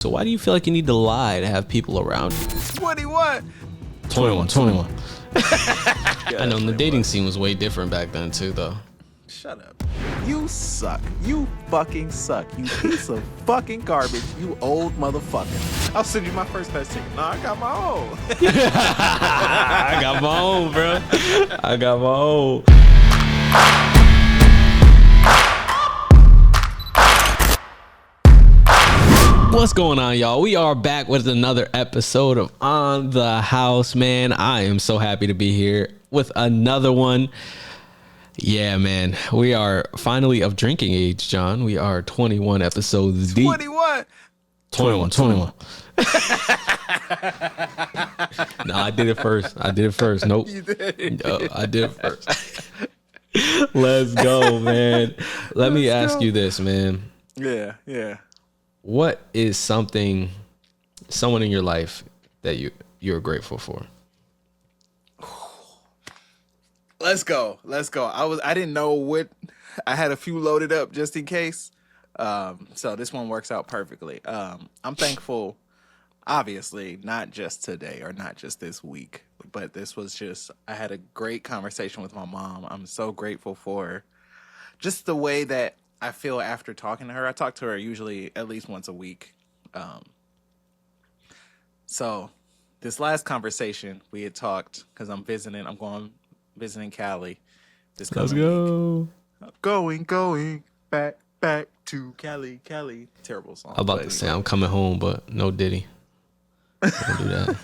So why do you feel like you need to lie to have people around you? 21. 21. I know the dating scene was way different back then too, though. Shut up. You suck. You fucking suck. You piece of fucking garbage. You old motherfucker. I'll send you my first class ticket. No, I got my own. I got my own, bro. I got my own. What's going on, y'all? We are back with another episode of On the House, man. I am so happy to be here with another one. Yeah, man. We are finally of drinking age, John. We are 21 episodes deep. 21. 21. No, I did it first. Nope. You did. No, I did it first. Let's go, man. Let me ask you this, man. Yeah. What is someone in your life that you're grateful for? Let's go. I didn't know what. I had a few loaded up just in case. So this one works out perfectly. I'm thankful, obviously, not just today or not just this week, but this was just, I had a great conversation with my mom. I'm so grateful for just the way that I feel after talking to her. I talk to her usually at least once a week. So this last conversation we had talked, because I'm going visiting Cali. Let's go. Going back to Cali. Terrible song. I'm about to say I'm coming home, but no Diddy. Don't do that.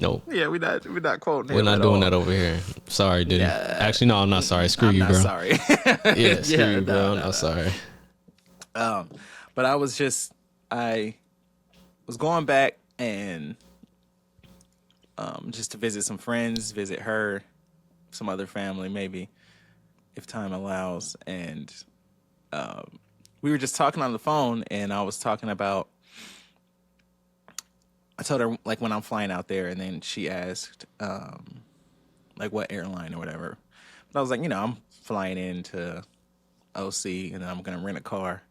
No. Yeah, we're not quoting him. We're not doing that over here. Sorry, Diddy. Yeah. Actually, no, I'm not sorry. Screw you, bro. Sorry. Yeah, screw you, bro. I'm not sorry. But I was going back and just to visit some friends, visit her, some other family, maybe, if time allows. And we were just talking on the phone, and I was talking about, I told her, like, when I'm flying out there, and then she asked, like, what airline or whatever. But I was like, I'm flying into OC, and then I'm going to rent a car.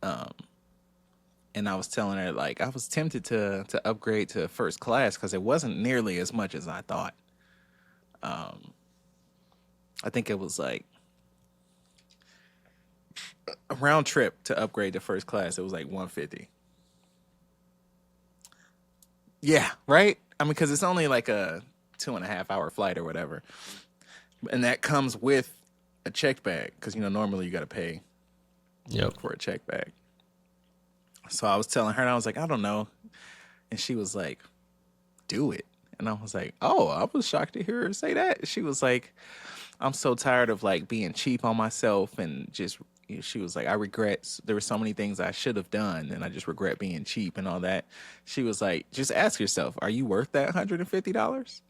And I was telling her, like, I was tempted to upgrade to first class because it wasn't nearly as much as I thought. I think it was, like, a round trip to upgrade to first class. It was, like, $150. Yeah, right? I mean, because it's only like a 2.5-hour flight or whatever. And that comes with a checked bag because, normally you got to pay for a checked bag. So I was telling her, and I was like, I don't know. And she was like, do it. And I was like, oh, I was shocked to hear her say that. She was like, I'm so tired of, like, being cheap on myself and just... She was like, I regret, there were so many things I should have done, and I just regret being cheap and all that. She was like, just ask yourself, are you worth that $150?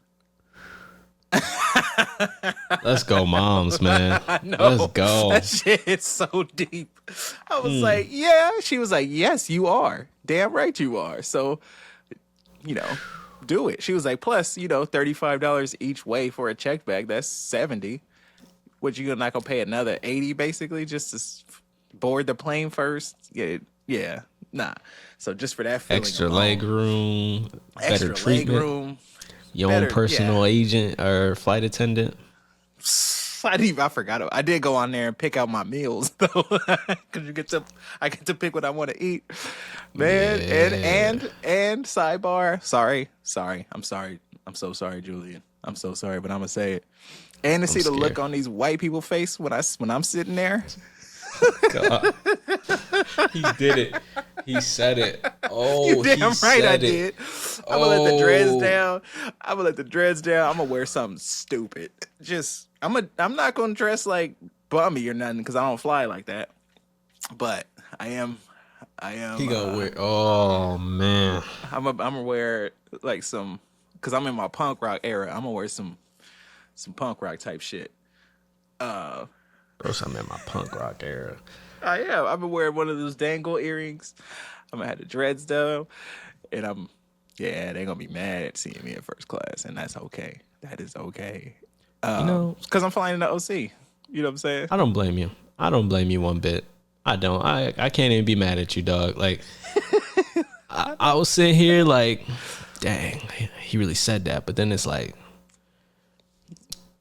Let's go, moms, man. I know. Let's go. That shit is so deep. I was like, yeah. She was like, yes, you are. Damn right you are. So, do it. She was like, plus, $35 each way for a check bag. That's $70. What, you're not gonna pay another $80 basically just to board the plane first? Yeah, nah. So just for that feeling Extra alone, leg room, better treatment, your own personal agent or flight attendant. I forgot. I did go on there and pick out my meals though, because I get to pick what I want to eat, man. Yeah. And sidebar. Sorry. I'm sorry. I'm so sorry, Julian. I'm so sorry, but I'm gonna say it. And to see the look on these white people's face when I'm sitting there. God. He did it. He said it. Oh, you damn right I did. I'm gonna let the dreads down. I'm gonna wear something stupid. I'm not gonna dress like bummy or nothing because I don't fly like that. But I am. He gonna wear. Oh man. I'm gonna wear like some, because I'm in my punk rock era. I'm gonna wear some punk rock type shit. Bro, I'm in my punk rock era. I am. I've been wearing one of those dangle earrings. I'm gonna have the dreads though, and they're gonna be mad at seeing me in first class, and that's okay. That is okay. Because I'm flying in the OC. You know what I'm saying? I don't blame you. I don't blame you one bit. I don't. I can't even be mad at you, dog. Like, I was sitting here like, dang, he really said that. But then it's like,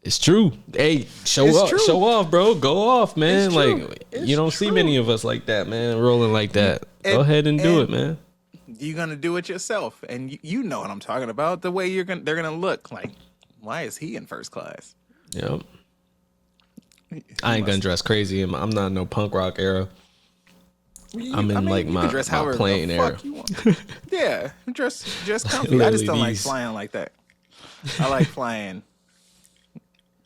it's true. Hey, show off, bro. Go off, man. Like, you don't see many of us like that, man, rolling like that. Go ahead and do it, man. You're gonna do it yourself, and you know what I'm talking about. The way they're gonna look like. Why is he in first class? Yep. I ain't gonna dress crazy. I'm not in no punk rock era. I'm in my plane era. Yeah, dress comfy. I just don't like flying like that. I like flying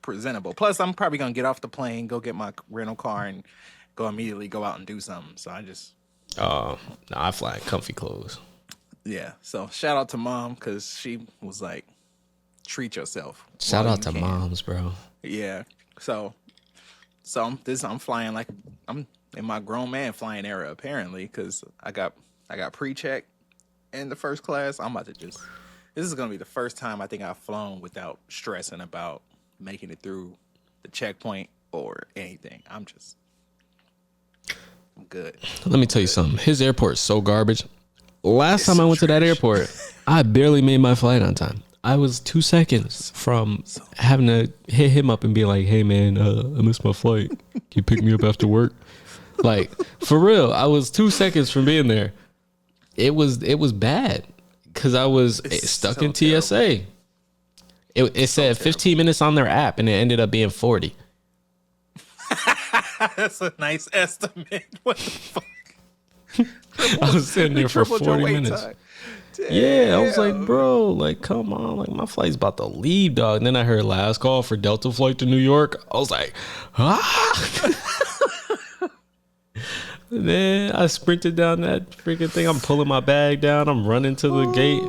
presentable. Plus, I'm probably gonna get off the plane, go get my rental car, and go out and do something. So I just I fly in comfy clothes. Yeah. So shout out to Mom because she was like, treat yourself. Shout out to moms, bro. Yeah. So I'm flying like I'm in my grown man flying era apparently because I got pre-check in the first class. This is gonna be the first time I think I've flown without stressing about making it through the checkpoint or anything. I'm good. Let me tell you something. His airport is so garbage. Last time I went to that airport, I barely made my flight on time. I was 2 seconds from having to hit him up and be like, hey, man, I missed my flight. Can you pick me up after work? Like, for real, I was 2 seconds from being there. It was bad because I was stuck in TSA. It said 15 minutes on their app, and it ended up being 40. That's a nice estimate. What the fuck? I was sitting there for 40 minutes. Yeah, I was like, bro, like, come on. Like, my flight's about to leave, dog. And then I heard last call for Delta flight to New York. I was like, Then I sprinted down that freaking thing. I'm pulling my bag down. I'm running to the gate.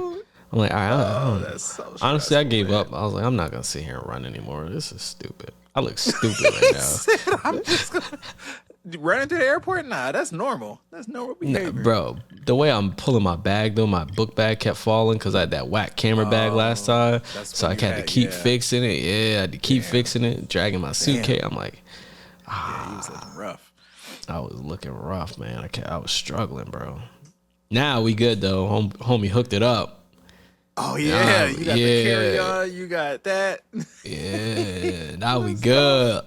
I'm like, all right. That's so honestly, I gave up. I was like, I'm not going to sit here and run anymore. This is stupid. I look stupid right now. I'm just going to run into the airport? Nah, that's normal. That's normal behavior. Nah, bro, the way I'm pulling my bag, though, my book bag kept falling because I had that whack camera bag last time. So I had to keep fixing it. Yeah, I had to keep fixing it, dragging my suitcase. I'm like, you was looking rough. I was looking rough, man. I was struggling, bro. Now we good, though. Homie hooked it up. Oh, yeah. You got the carry-on. You got that. Yeah. Now we good.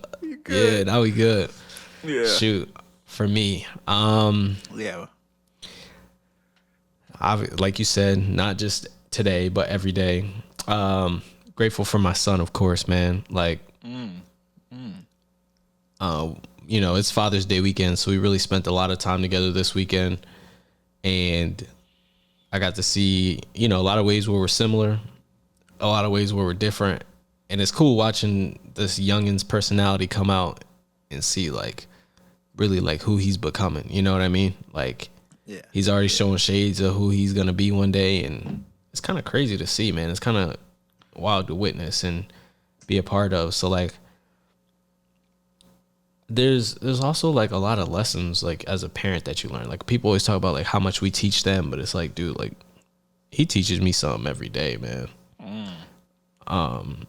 Yeah, now we good. Yeah. Shoot. For me. Yeah. Like you said, not just today, but every day. Grateful for my son, of course, man. Like, you know, it's Father's Day weekend, so we really spent a lot of time together this weekend. And I got to see, you know, a lot of ways where we're similar, a lot of ways where we're different. And it's cool watching this youngin's personality come out and see, like, really, like, who he's becoming. You know what I mean? Like, yeah, he's already showing shades of who he's going to be one day. And it's kind of crazy to see, man. It's kind of wild to witness and be a part of. So, like, there's also, like, a lot of lessons, like, as a parent that you learn. Like, people always talk about, like, how much we teach them. But it's like, dude, like, he teaches me something every day, man.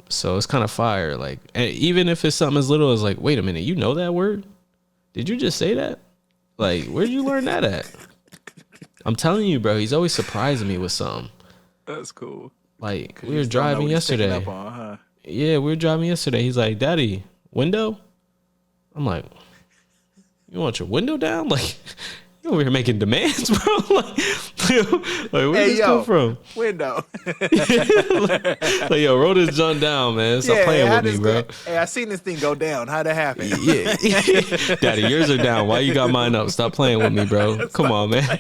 So it's kind of fire. Like, and even if it's something as little as, like, wait a minute, you know that word? Did you just say that? Like, where'd you learn that at? I'm telling you, bro, he's always surprising me with something. That's cool. Like, we were driving yesterday. Yeah, we were driving yesterday. He's like, Daddy, window? I'm like, you want your window down? Like, you over here making demands, bro? Like where did this come from? Window. Like, yo, roll this junk down, man. Stop playing with me, bro. Hey, I seen this thing go down. How'd it happen? Yeah. Daddy, yours are down. Why you got mine up? Stop playing with me, bro. Come on, man.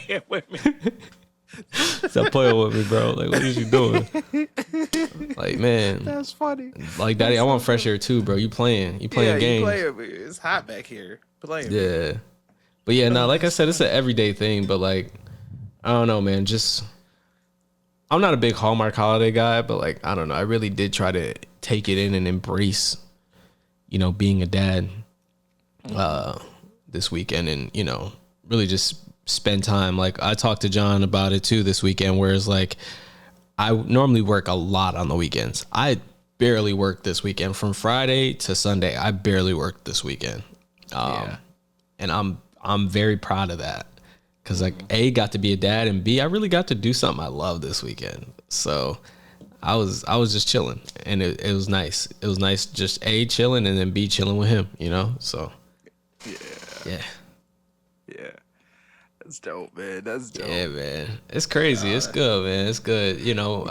Stop playing with me, bro. Like, what is you doing? Like, man. That's funny. Like, Daddy, I want fresh air too, bro. You playing games. It's hot back here. Playing. Yeah. But yeah, no, like I said, it's an everyday thing. But, like, I don't know, man. Just, I'm not a big Hallmark holiday guy, but, like, I don't know. I really did try to take it in and embrace, you know, being a dad this weekend and, you know, really just spend time. Like, I talked to John about it too this weekend, whereas, like, I normally work a lot on the weekends. I barely worked this weekend. From Friday to Sunday, I barely worked this weekend. And I'm very proud of that because like A, got to be a dad, and B, I really got to do something I love this weekend. So I was just chilling, and it was nice. It was nice just A, chilling, and then B, chilling with him, you know? So yeah. That's dope, man. That's dope. Yeah, man. It's crazy. It's good, man. It's good. You know,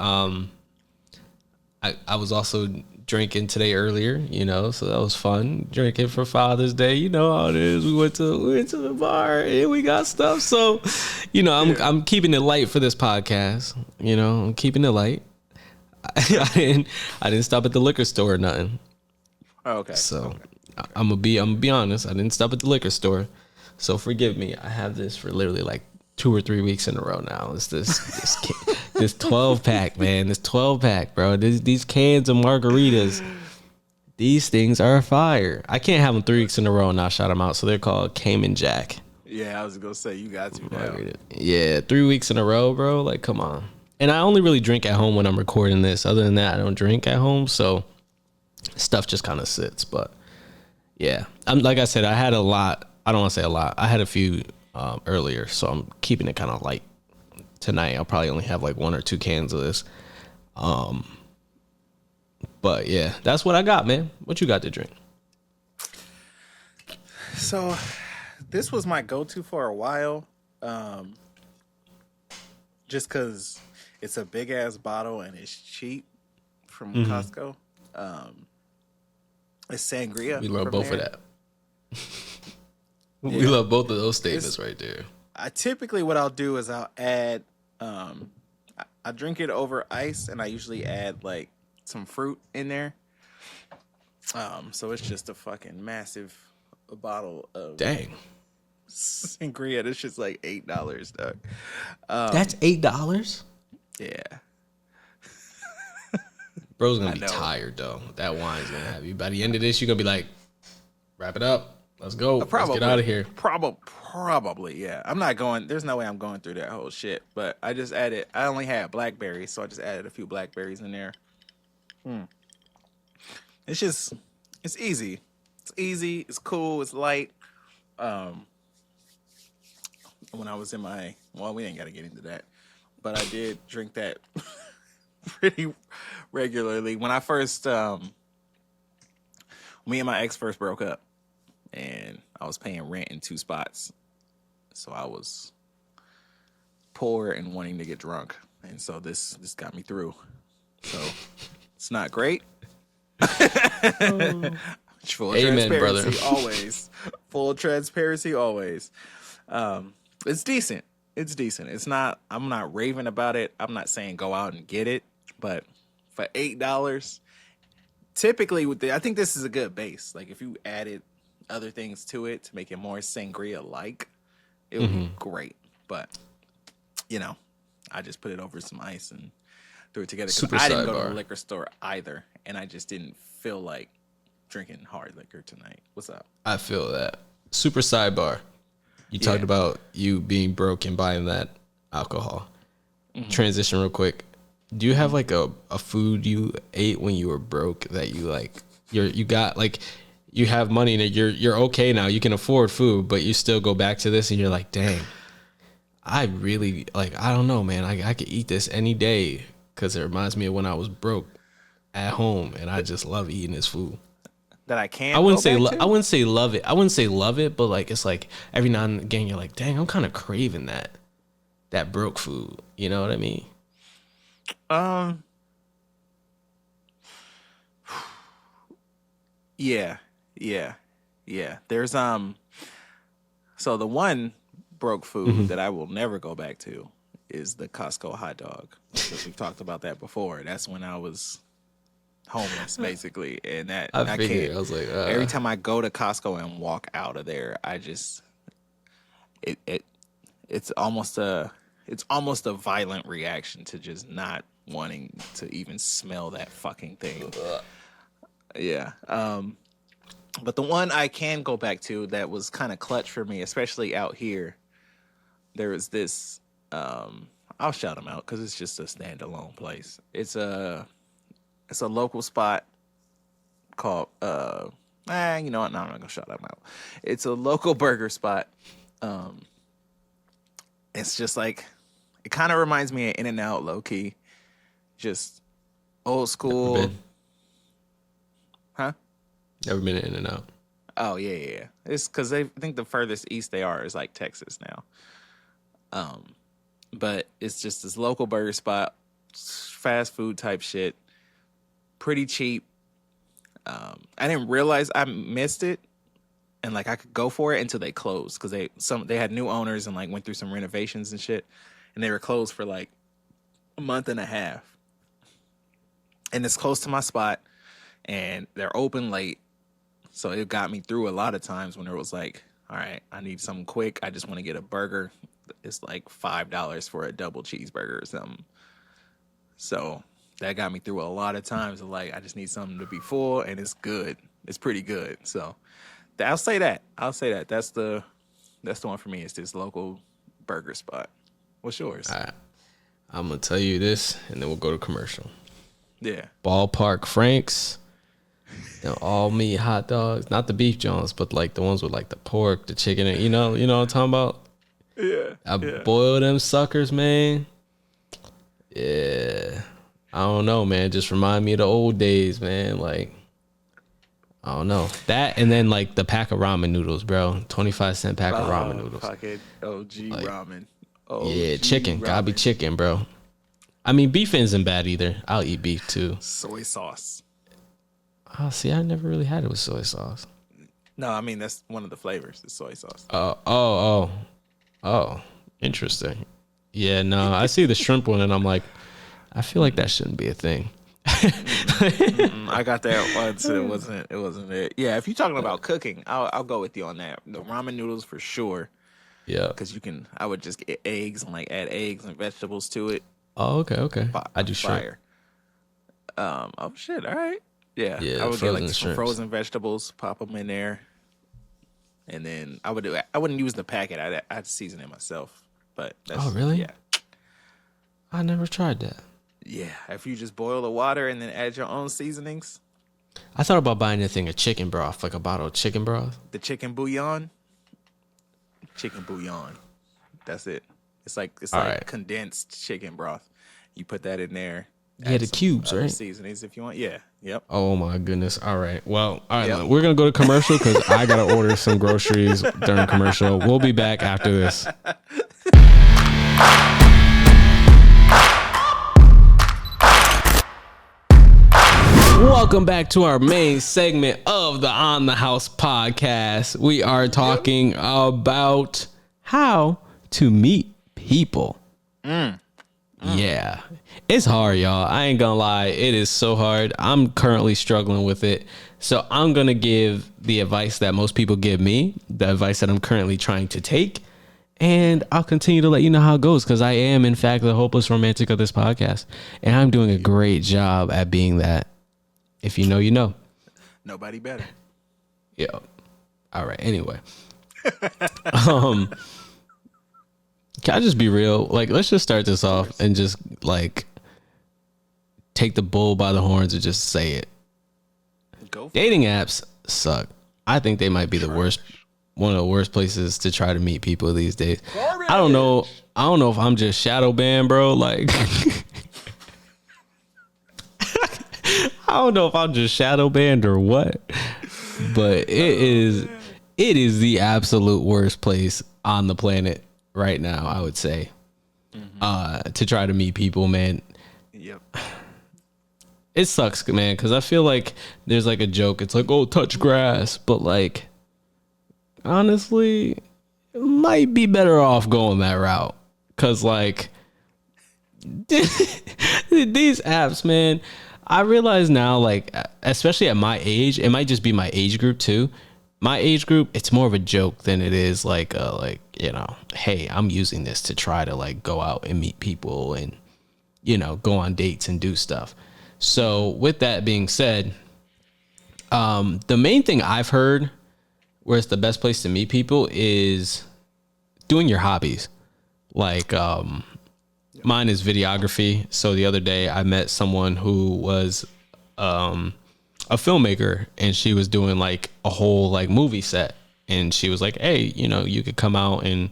I was also drinking today earlier, you know, so that was fun. Drinking for Father's Day, you know how it is. We went to the bar and we got stuff. So, you know, I'm keeping it light for this podcast. You know, I'm keeping it light. I didn't stop at the liquor store or nothing. Oh, okay. So I'm gonna be honest. I didn't stop at the liquor store. So forgive me. I have this for literally like 2 or 3 weeks in a row now. It's this 12 pack, man. This 12 pack, bro. These cans of margaritas. These things are fire. I can't have them 3 weeks in a row and not shout them out. So they're called Cayman Jack. Yeah, I was gonna say you got to now. Yeah, 3 weeks in a row, bro. Like, come on. And I only really drink at home when I'm recording this. Other than that, I don't drink at home. So stuff just kind of sits. But yeah, like I said, I had a lot. I don't want to say a lot. I had a few earlier, so I'm keeping it kind of light tonight. I'll probably only have like 1 or 2 cans of this. But yeah, that's what I got, man. What you got to drink? So this was my go-to for a while. Just because it's a big ass bottle and it's cheap from Costco. It's sangria. We love both of that. We love both of those statements right there. Typically what I'll do is I'll add, I drink it over ice, and I usually add like some fruit in there. So it's just a fucking massive bottle of sangria. It's just like $8, dog. That's $8? Yeah. Bro's gonna be tired though. That wine's gonna have you. By the end of this, you're gonna be like, wrap it up. Let's go. Let's get out of here. Probably, yeah. I'm not going. There's no way I'm going through that whole shit. But I just added. I only had blackberries, so I just added a few blackberries in there. It's just, it's easy. It's easy. It's cool. It's light. When I was in my, well, we ain't got to get into that, but I did drink that pretty regularly. When I first, me and my ex first broke up. And I was paying rent in 2 spots. So I was poor and wanting to get drunk. And so this got me through. So it's not great. Full Amen, transparency brother. always. Full transparency always. It's decent. It's decent. It's not, I'm not raving about it. I'm not saying go out and get it. But for $8, typically I think this is a good base. Like if you added other things to it to make it more sangria-like, it would be great. But, you know, I just put it over some ice and threw it together. Because I didn't go to the liquor store either, and I just didn't feel like drinking hard liquor tonight. What's up? I feel that. Super sidebar. You talked about you being broke and buying that alcohol. Transition real quick. Do you have like a food you ate when you were broke that you like, you got like, you have money and you're okay now. You can afford food, but you still go back to this and you're like, dang, I really like, I don't know, man. I could eat this any day because it reminds me of when I was broke at home and I just love eating this food. That I can't. I wouldn't say I wouldn't say love it. I wouldn't say love it, but like it's like every now and again you're like, dang, I'm kind of craving that broke food. You know what I mean? Yeah. There's so the one broke food that I will never go back to is the Costco hot dog. Because we've talked about that before. That's when I was homeless, basically, and that I can't. I was like, every time I go to Costco and walk out of there, I just it's almost a violent reaction to just not wanting to even smell that fucking thing. Yeah. But the one I can go back to that was kind of clutch for me, especially out here, there was this, I'll shout them out because it's just a standalone place. It's a local spot called, you know what? No, I'm not going to shout them out. It's a local burger spot. It's just like, it kind of reminds me of In-N-Out, low key. Just old school. Never been. Huh? Never been in and out. Oh yeah. It's because I think the furthest east they are is like Texas now. But it's just this local burger spot, fast food type shit, pretty cheap. I didn't realize I missed it, and like I could go for it until they closed because they had new owners and like went through some renovations and shit, and they were closed for like a month and a half. And it's close to my spot, and they're open late, so it got me through a lot of times when it was like, all right, I need something quick. I just want to get a burger. It's like $5 for a double cheeseburger or something. So that got me through a lot of times of like, I just need something to be full, and it's good. It's pretty good. So I'll say that. That's the one for me. It's this local burger spot. What's yours? All right. I'm going to tell you this, and then we'll go to commercial. Yeah. Ballpark Franks. All meat hot dogs. Not the beef Jones, but like the ones with like the pork, the chicken. You know what I'm talking about? Yeah. I boil them suckers, man. Yeah. I don't know, man. Just remind me of the old days, man. Like, I don't know. That and then like the pack of ramen noodles, bro. 25-cent pack of ramen noodles. Fucking OG like, ramen. Yeah, chicken. Ramen. Gotta be chicken, bro. I mean, beef isn't bad either. I'll eat beef too. Soy sauce. Oh, see, I never really had it with soy sauce. No, I mean, that's one of the flavors, the soy sauce. Oh, interesting. Yeah, no, I see the shrimp one and I'm like, I feel like that shouldn't be a thing. I got that once. It wasn't it. Yeah, if you're talking about cooking, I'll go with you on that. The ramen noodles for sure. Yeah, because I would just get eggs and like add eggs and vegetables to it. Oh, okay. I do shrimp. Oh shit! All right. Yeah. I would get like some frozen vegetables, pop them in there, and then I wouldn't use the packet. I'd season it myself. But oh really? Yeah. I never tried that. Yeah, if you just boil the water and then add your own seasonings. I thought about buying a thing of chicken broth, like a bottle of chicken broth. The chicken bouillon. Chicken bouillon. That's it. It's like right. Condensed chicken broth. You put that in there. Yeah, the cubes, right? Seasonings if you want. Yeah. Yep. Oh my goodness. All right. Well, all right. Yep. We're gonna go to commercial because I gotta order some groceries during commercial. We'll be back after this. Welcome back to our main segment of the On the House podcast. We are talking about how to meet people. Yeah, it's hard, y'all. I ain't gonna lie. It is so hard. I'm currently struggling with it. So I'm gonna give the advice that most people give me, the advice that I'm currently trying to take. And I'll continue to let you know how it goes because I am, in fact, the hopeless romantic of this podcast. And I'm doing a great job at being that. If you know, you know. Nobody better. Yeah. All right. Anyway. Can I just be real? Like, let's just start this off and just like take the bull by the horns and just say it. Dating apps suck. I think they might be the worst, one of the worst places to try to meet people these days. I don't know if I'm just shadow banned, bro. Like, I don't know if I'm just shadow banned or what, but it is the absolute worst place on the planet right now, I would say, to try to meet people, man. Yep. It sucks, man, because I feel like there's like a joke. It's like, oh, touch grass. But like, honestly, it might be better off going that route. Because like, these apps, man, I realize now, like, especially at my age, it might just be my age group too. My age group, it's more of a joke than it is like, you know, hey, I'm using this to try to like go out and meet people and, you know, go on dates and do stuff. So with that being said, the main thing I've heard where it's the best place to meet people is doing your hobbies. Like, mine is videography. So the other day I met someone who was, a filmmaker, and she was doing like a whole like movie set, and she was like, hey, you know, you could come out and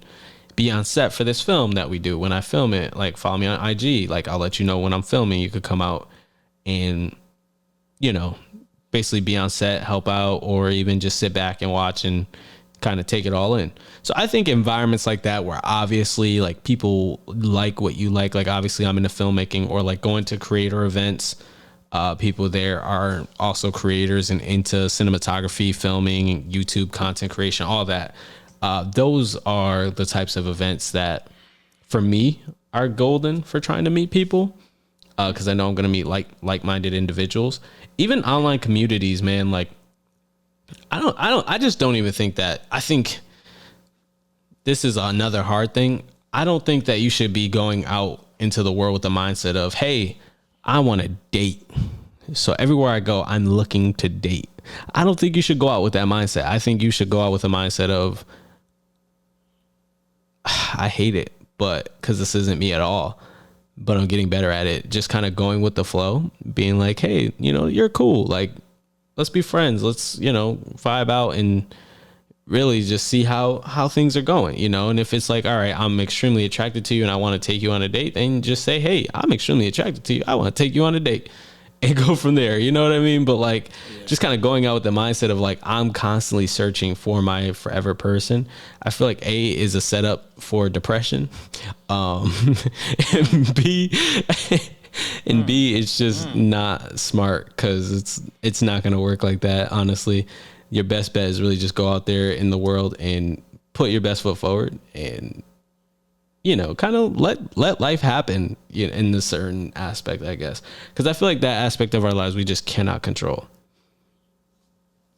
be on set for this film that we do. When I film it, like follow me on IG. Like I'll let you know when I'm filming. You could come out and, you know, basically be on set, help out, or even just sit back and watch and kind of take it all in. So I think environments like that where obviously like people like what you like obviously I'm into filmmaking, or like going to creator events. People there are also creators and into cinematography, filming, YouTube content creation, all that. Those are the types of events that for me are golden for trying to meet people. Cause I know I'm going to meet like-minded individuals, even online communities, man. Like, I just don't even think that. I think this is another hard thing. I don't think that you should be going out into the world with the mindset of, hey, I want to date. So everywhere I go, I'm looking to date. I don't think you should go out with that mindset. I think you should go out with a mindset of, I hate it, but because this isn't me at all, but I'm getting better at it. Just kind of going with the flow, being like, hey, you know, you're cool. Like, let's be friends. Let's, you know, vibe out and really just see how things are going, you know? And if it's like, all right, I'm extremely attracted to you and I want to take you on a date, then just say, hey, I'm extremely attracted to you. I want to take you on a date, and go from there. You know what I mean? But like, just kind of going out with the mindset of like, I'm constantly searching for my forever person. I feel like A is a setup for depression. And B, it's just not smart, because it's not going to work like that. Honestly, your best bet is really just go out there in the world and put your best foot forward, and, you know, kind of let life happen, you know, in a certain aspect, I guess. Because I feel like that aspect of our lives we just cannot control.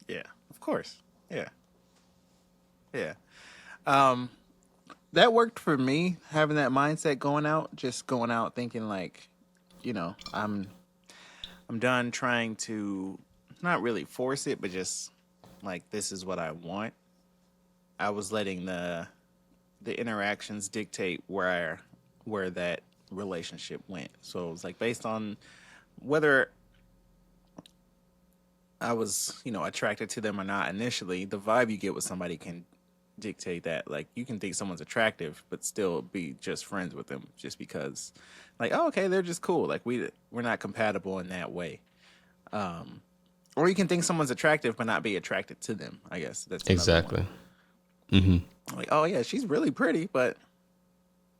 Yeah, of course. Yeah. Yeah. That worked for me, having that mindset going out, just going out thinking like, you know, I'm done trying to not really force it, but just like, this is what I want. I was letting the interactions dictate where that relationship went. So it was like based on whether I was, you know, attracted to them or not initially. The vibe you get with somebody can dictate that. Like, you can think someone's attractive but still be just friends with them just because, like, oh, okay, they're just cool. Like, we're not compatible in that way. Or you can think someone's attractive but not be attracted to them. I guess that's exactly. Like, oh yeah, she's really pretty, but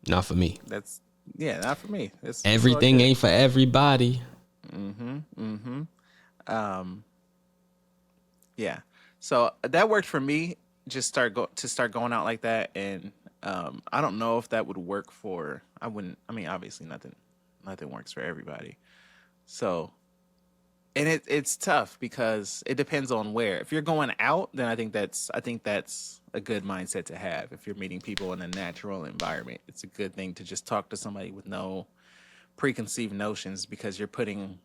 not for me. Not for me. Everything ain't for everybody. Yeah. So that worked for me. Just start going out like that, and I don't know if that would work for. I mean, obviously nothing works for everybody. So, and it's tough because it depends on where. If you're going out, then I think that's a good mindset to have. If you're meeting people in a natural environment, it's a good thing to just talk to somebody with no preconceived notions, because you're putting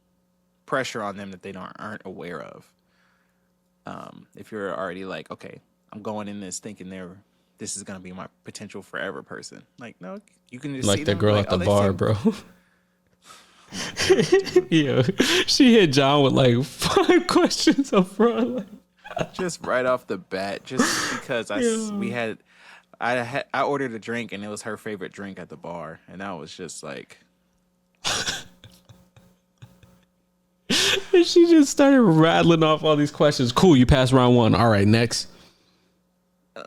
pressure on them that they aren't aware of. If you're already like, okay, I'm going in this thinking this is gonna be my potential forever person. Like, no, you can just like see the them, girl like, at the bar, bro. Yeah, she hit John with like 5 questions up front. Like, just right off the bat, just because I ordered a drink and it was her favorite drink at the bar, and I was just like, and she just started rattling off all these questions. Cool, you passed round 1. All right, next.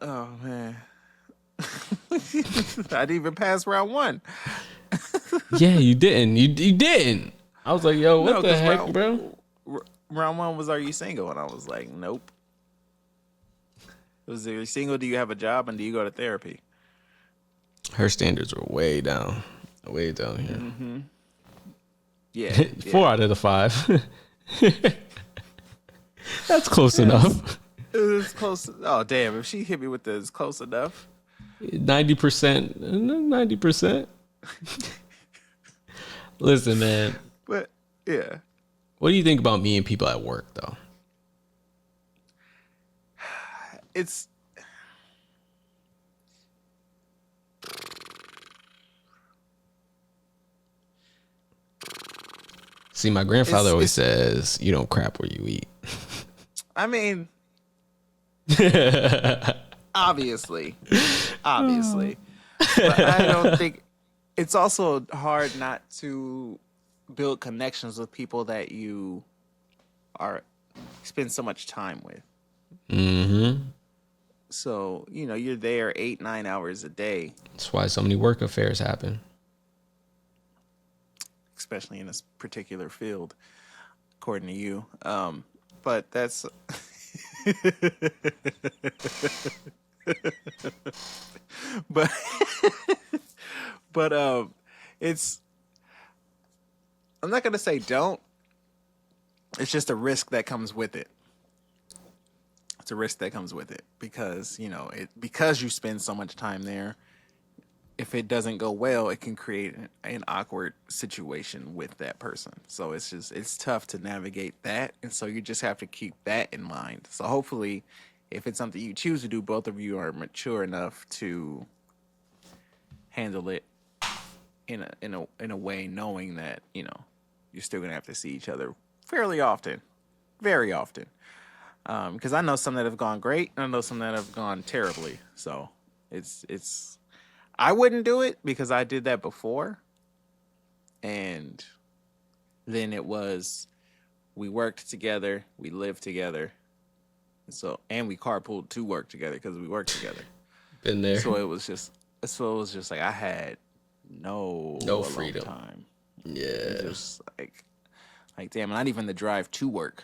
Oh man, I didn't even pass round 1. Yeah, you didn't. You didn't. I was like, yo, what the heck, bro? Round 1 was, are you single? And I was like, nope. Was, are you single? Do you have a job? And do you go to therapy? Her standards were way down here. Mm-hmm. Yeah. 4 out of the 5. That's close enough. It was close. Oh, damn. If she hit me with this, close enough. 90%. 90%. Listen, man. But, yeah. What do you think about meeting people at work, though? It's... See, my grandfather always says, you don't crap where you eat. I mean... obviously. But I don't think it's also hard not to build connections with people that you are spend so much time with. Mm-hmm. So, you're there 8, 9 hours a day, That's why so many work affairs happen. especially in this particular field, according to you. But that's, but, but it's. I'm not gonna say don't. It's just a risk that comes with it. It's a risk that comes with it because because you spend so much time there. If it doesn't go well, it can create an awkward situation with that person. So it's tough to navigate that, and so you just have to keep that in mind. So hopefully, if it's something you choose to do, both of you are mature enough to handle it in a way, knowing that you're still gonna have to see each other fairly often, very often. Because I know some that have gone great, and I know some that have gone terribly. So it's I wouldn't do it because I did that before. And then it was we worked together, we lived together. And we carpooled to work together because we worked together. Been there. So it was just like I had no freedom. Time. Yeah. Just like damn, not even the drive to work,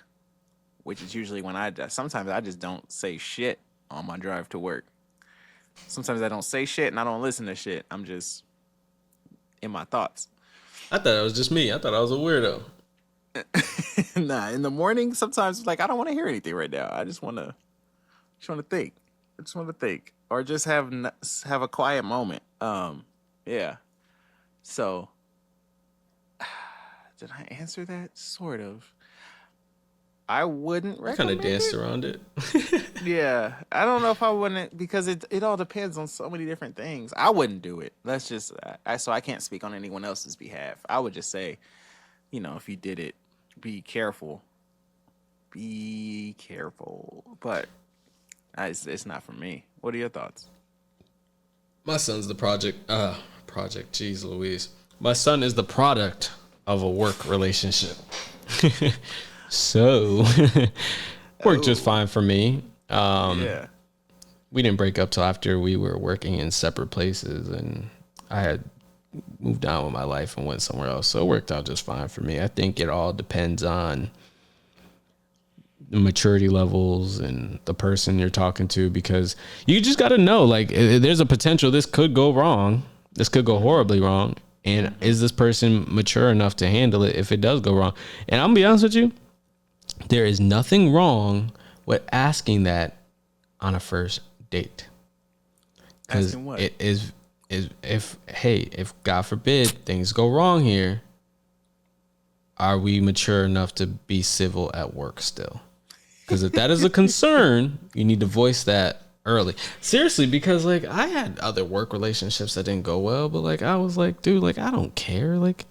which is usually when sometimes I just don't say shit on my drive to work. Sometimes I don't say shit and I don't listen to shit. I'm just in my thoughts. I thought it was just me. I thought I was a weirdo. Nah, in the morning, sometimes it's like I don't want to hear anything right now. I just want to think. I just want to think, or just have a quiet moment. Yeah. So, did I answer that? Sort of. I wouldn't recommend. Kind of danced around it. Yeah, I don't know if I wouldn't because it all depends on so many different things. I wouldn't do it. Let's just so I can't speak on anyone else's behalf. I would just say, if you did it, be careful. Be careful. But it's not for me. What are your thoughts? My son's the project. Jeez Louise. My son is the product of a work relationship. So, worked just fine for me. Yeah. We didn't break up till after we were working in separate places, and I had moved on with my life and went somewhere else. So it worked out just fine for me. I think it all depends on the maturity levels and the person you're talking to, because you just got to know, like, there's a potential this could go wrong. This could go horribly wrong. And is this person mature enough to handle it if it does go wrong? And I'm gonna be honest with you, there is nothing wrong with asking that on a first date. Because it is if God forbid things go wrong here, are we mature enough to be civil at work still? Because if that is a concern, you need to voice that early. Seriously, because like I had other work relationships that didn't go well, but like I was like, dude, like I don't care. Like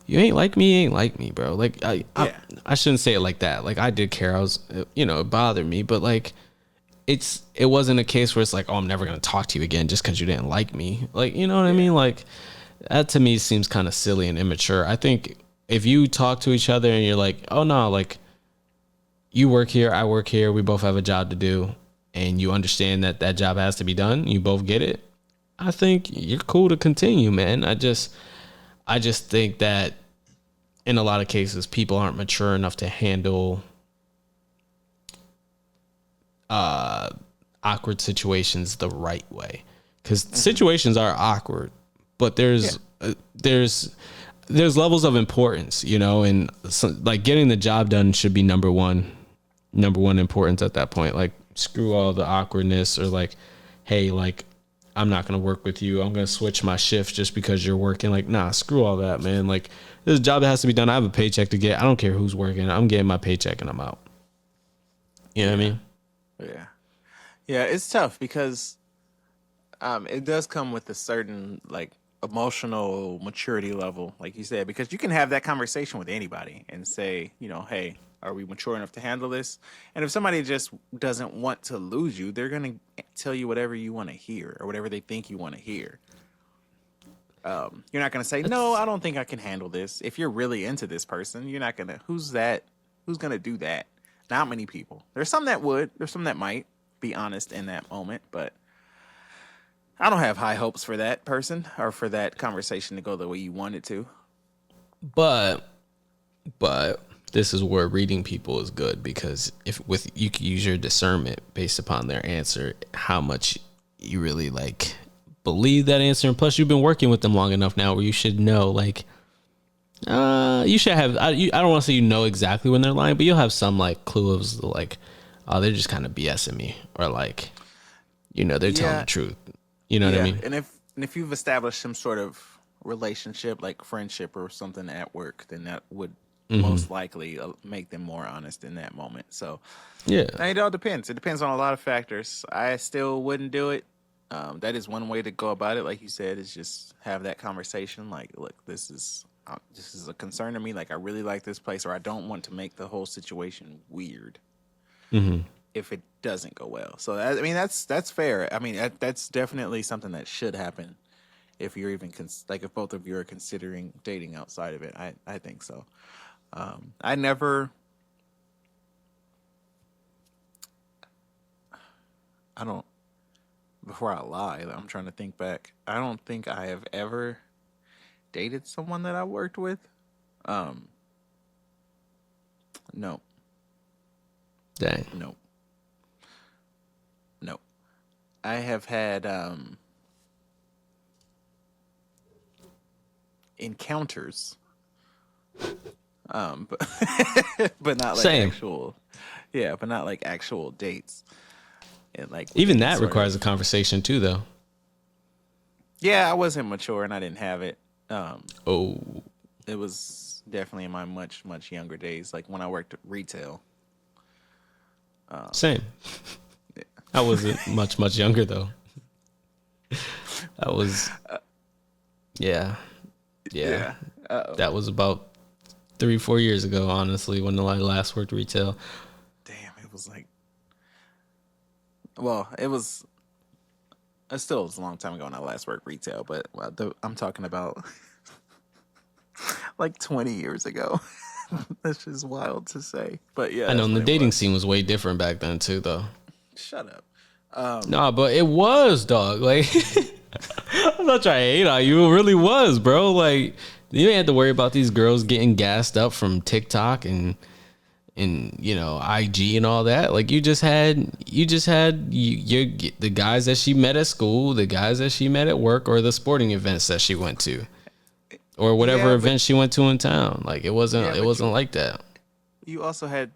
you ain't like me, bro. Like I shouldn't say it like that. Like I did care. I was, it bothered me, but like it wasn't a case where it's like, oh, I'm never gonna talk to you again just because you didn't like me. Like, you know what I mean? Like that to me seems kind of silly and immature. I think if you talk to each other and you're like, oh no, like you work here, I work here, we both have a job to do, and you understand that that job has to be done, you both get it, I think you're cool to continue, man. I just think that in a lot of cases, people aren't mature enough to handle awkward situations the right way. Because situations are awkward, but there's levels of importance, and like getting the job done should be number one importance at that point. Like screw all the awkwardness, or like, hey, like I'm not going to work with you. I'm going to switch my shift just because you're working. Like, nah, screw all that, man. Like there's a job that has to be done. I have a paycheck to get. I don't care who's working. I'm getting my paycheck and I'm out. You know what I mean? Yeah. Yeah, it's tough because it does come with a certain like emotional maturity level, like you said, because you can have that conversation with anybody and say, hey, are we mature enough to handle this? And if somebody just doesn't want to lose you, they're going to tell you whatever you want to hear or whatever they think you want to hear. You're not going to say, no, I don't think I can handle this. If you're really into this person, you're not going to, who's going to do that? Not many people. There's some that would, there's some that might be honest in that moment, but I don't have high hopes for that person or for that conversation to go the way you want it to. But this is where reading people is good, because you can use your discernment based upon their answer, how much you really like believe that answer. And plus, you've been working with them long enough now where you should know, like, you should have, I don't want to say you know exactly when they're lying, but you'll have some like clue of like, oh, they're just kind of BSing me, or like, they're telling the truth. You know what I mean? And if you've established some sort of relationship, like friendship or something at work, then that would most likely make them more honest in that moment. So yeah, it all depends. It depends on a lot of factors. I still wouldn't do it. That is one way to go about it. Like you said, is just have that conversation. Like, look, this is a concern to me. Like, I really like this place, or I don't want to make the whole situation weird. If it doesn't go well. So that's fair. I mean, that's definitely something that should happen if you're even if both of you are considering dating outside of it. I think so. I don't, before I lie, I'm trying to think back. I don't think I have ever dated someone that I worked with. No. Dang. No. I have had encounters, but but not like Same. but not like actual dates. And like even that requires a conversation too, though. Yeah, I wasn't mature and I didn't have it. It was definitely in my much younger days, like when I worked at retail. Same. I wasn't much younger though. I was, yeah. That was about 3-4 years ago, honestly, when I last worked retail. Damn, it was like, well, it still was a long time ago when I last worked retail, but I'm talking about like 20 years ago. That's just wild to say, but yeah. I know, and the dating scene was way different back then too, though. Shut up. Nah, but it was, dog. Like, I'm not trying to hate on you. It really was, bro. Like, you didn't have to worry about these girls getting gassed up from TikTok and IG and all that. Like, you just had the guys that she met at school, the guys that she met at work, or the sporting events that she went to, or whatever event she went to in town. Like, it wasn't like that. You also had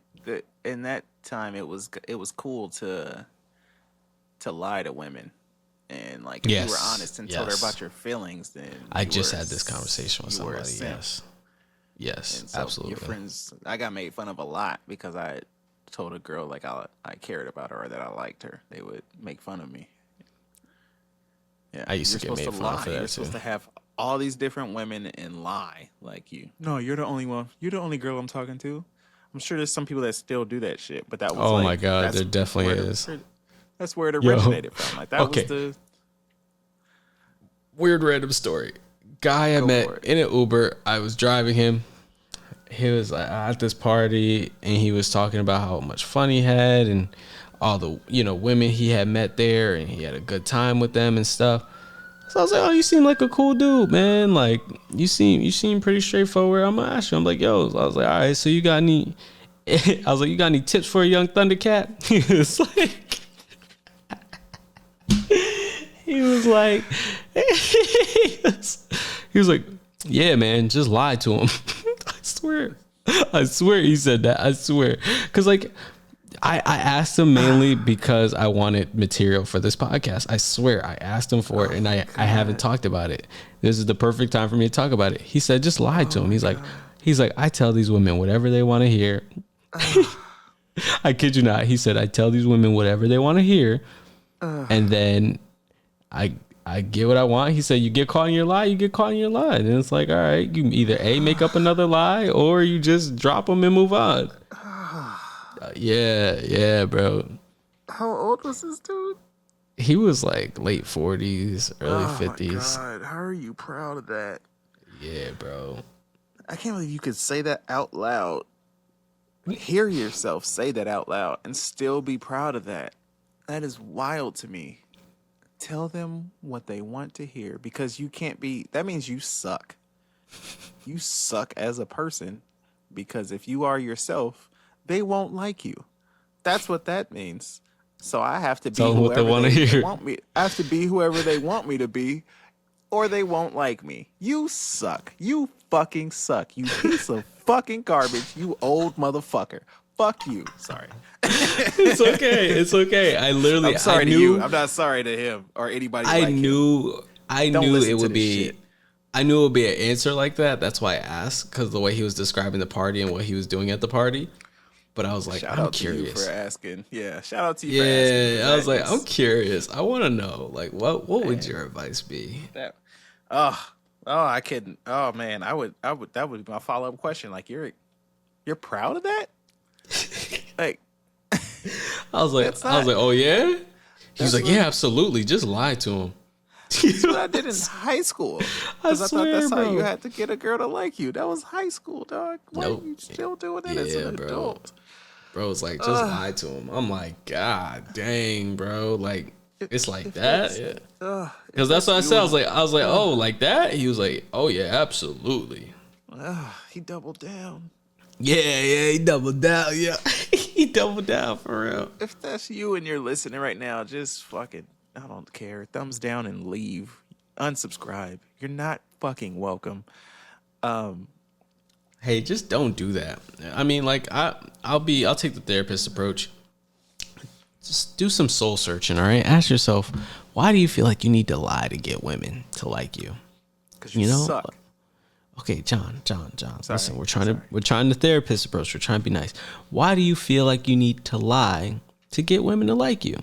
in that time it was cool to lie to women, and like if you were honest and told her about your feelings, then I just had this conversation with somebody. Yes, so absolutely. Your friends, I got made fun of a lot because I told a girl like I cared about her or that I liked her. They would make fun of me. Yeah, I used to get made fun of for that. You're supposed to have all these different women and lie like you. No, you're the only one. You're the only girl I'm talking to. I'm sure there's some people that still do that shit, but that was my god, there definitely is. That's where it originated from. Like that was the weird random story. Guy I met in an Uber. I was driving him. He was at this party and he was talking about how much fun he had and all the women he had met there, and he had a good time with them and stuff. So I was like, oh, you seem like a cool dude, man. Like, you seem pretty straightforward. I'm gonna ask you. I'm like, yo. So I was like, all right, so you got any tips for a young Thundercat? He was like, yeah, man, just lie to him. I swear he said that. I swear. Cause like, I asked him mainly because I wanted material for this podcast. I swear I asked him for it, and I haven't talked about it. This is the perfect time for me to talk about it. He said, just lie to him. He's like, I tell these women whatever they want to hear. I kid you not. He said, I tell these women whatever they want to hear. And then I I get what I want. He said, you get caught in your lie, you get caught in your lie. And it's like, all right, you either A, make up another lie, or you just drop them and move on. Yeah, bro. How old was this dude? He was like late 40s, early 50s. Oh my God, how are you proud of that? Yeah, bro. I can't believe you could say that out loud. Hear yourself say that out loud and still be proud of that. That is wild to me. Tell them what they want to hear, because you can't be, that means you suck. You suck as a person, because if you are yourself, they won't like you. That's what that means. So I have to be whoever they want me. I have to be whoever they want me to be, or they won't like me. You suck. You fucking suck. You piece of fucking garbage. You old motherfucker. Fuck you. Sorry. It's okay. It's okay. I'm sorry to you. I'm not sorry to him or anybody. I knew it would be. Shit. I knew it would be an answer like that. That's why I asked, because the way he was describing the party and what he was doing at the party. But I was like, I'm curious. To you for asking. Yeah, shout out to you for asking. Yeah, I was like, I'm curious. I want to know, like, what would your advice be? I couldn't. Oh man, I would. That would be my follow up question. Like, you're proud of that? Like, I was like, oh yeah. He was like, yeah, absolutely. Just lie to him. That's what I did in high school. Because I thought that's how you had to get a girl to like you. That was high school, dog. Why are you still doing that as an adult? Bro, it's like, just lie to him. I'm like, God dang, bro. Like, it's like that? Yeah. Because that's what I said. I was like, oh, like that? He was like, oh, yeah, absolutely. He doubled down. Yeah, he doubled down. Yeah, he doubled down for real. If that's you and you're listening right now, just fucking, I don't care. Thumbs down and leave. Unsubscribe. You're not fucking welcome. Hey, just don't do that. I mean, like, I'll take the therapist approach. Just do some soul searching, all right? Ask yourself, why do you feel like you need to lie to get women to like you? Because you suck. Okay, John. Sorry, listen, we're trying the therapist approach. We're trying to be nice. Why do you feel like you need to lie to get women to like you?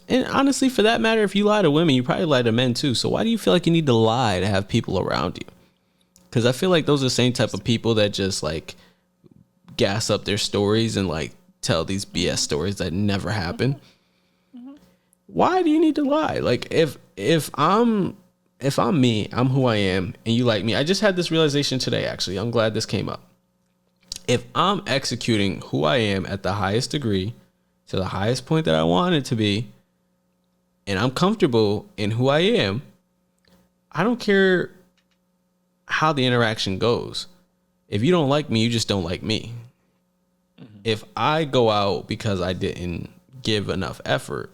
And honestly, for that matter, if you lie to women, you probably lie to men too. So why do you feel like you need to lie to have people around you? Because I feel like those are the same type of people that just like gas up their stories and like tell these BS stories that never happen. Why do you need to lie? Like if I'm me, I'm who I am, and you like me. I just had this realization today, actually. I'm glad this came up. If I'm executing who I am at the highest degree, to the highest point that I want it to be, and I'm comfortable in who I am, I don't care how the interaction goes. If you don't like me, you just don't like me. Mm-hmm. If I go out because I didn't give enough effort,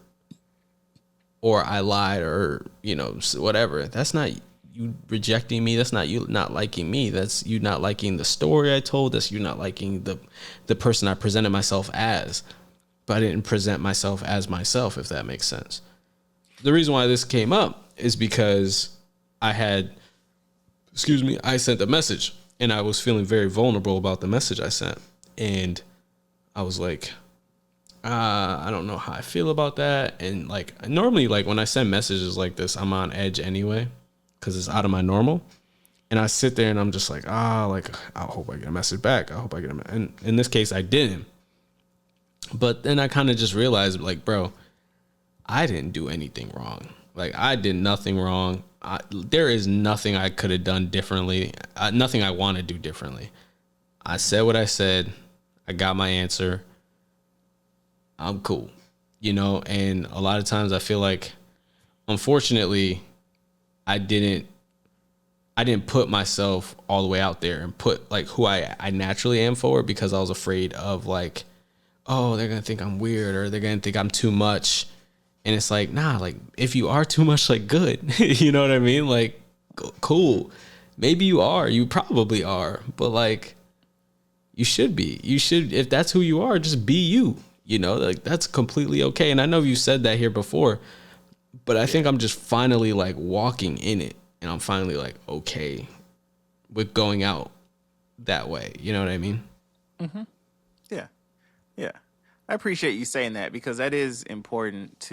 or I lied, or, you know, whatever, that's not you rejecting me. That's not you not liking me. That's you not liking the story I told. That's you not liking the person I presented myself as. But I didn't present myself as myself, if that makes sense. The reason why this came up is because I sent a message, and I was feeling very vulnerable about the message I sent. And I was like, I don't know how I feel about that. And like, normally, like when I send messages like this, I'm on edge anyway, because it's out of my normal. And I sit there and I'm just like, like, I hope I get a message back. I hope I get a message. And in this case, I didn't. But then I kind of just realized, like, bro, I didn't do anything wrong. Like, I did nothing wrong. There is nothing I could have done differently. Nothing I want to do differently. I said what I said. I got my answer. I'm cool, you know. And a lot of times I feel like, unfortunately, I didn't put myself all the way out there and put like who I naturally am forward, because I was afraid of like, oh, they're gonna think I'm weird, or they're gonna think I'm too much. And it's like, nah, like if you are too much, like good, you know what I mean? Like, cool. Maybe you are, you probably are, but like, you should be. You should, if that's who you are, just be you. You know, like that's completely okay. And I know you said that here before, but I think I'm just finally like walking in it, and I'm finally like okay with going out that way. You know what I mean? Mm-hmm. Yeah. I appreciate you saying that, because that is important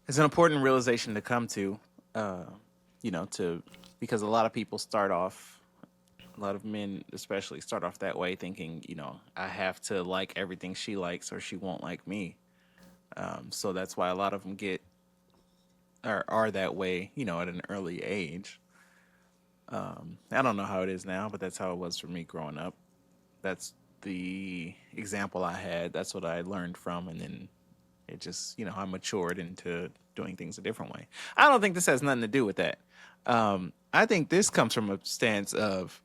it's an important realization to come to. because a lot of people start off, a lot of men especially start off that way, thinking, I have to like everything she likes or she won't like me. So that's why a lot of them get or are that way, at an early age. I don't know how it is now, but that's how it was for me growing up. That's the example I had. That's what I learned from, and then it just, I matured into doing things a different way. I don't think this has nothing to do with that. I think this comes from a stance of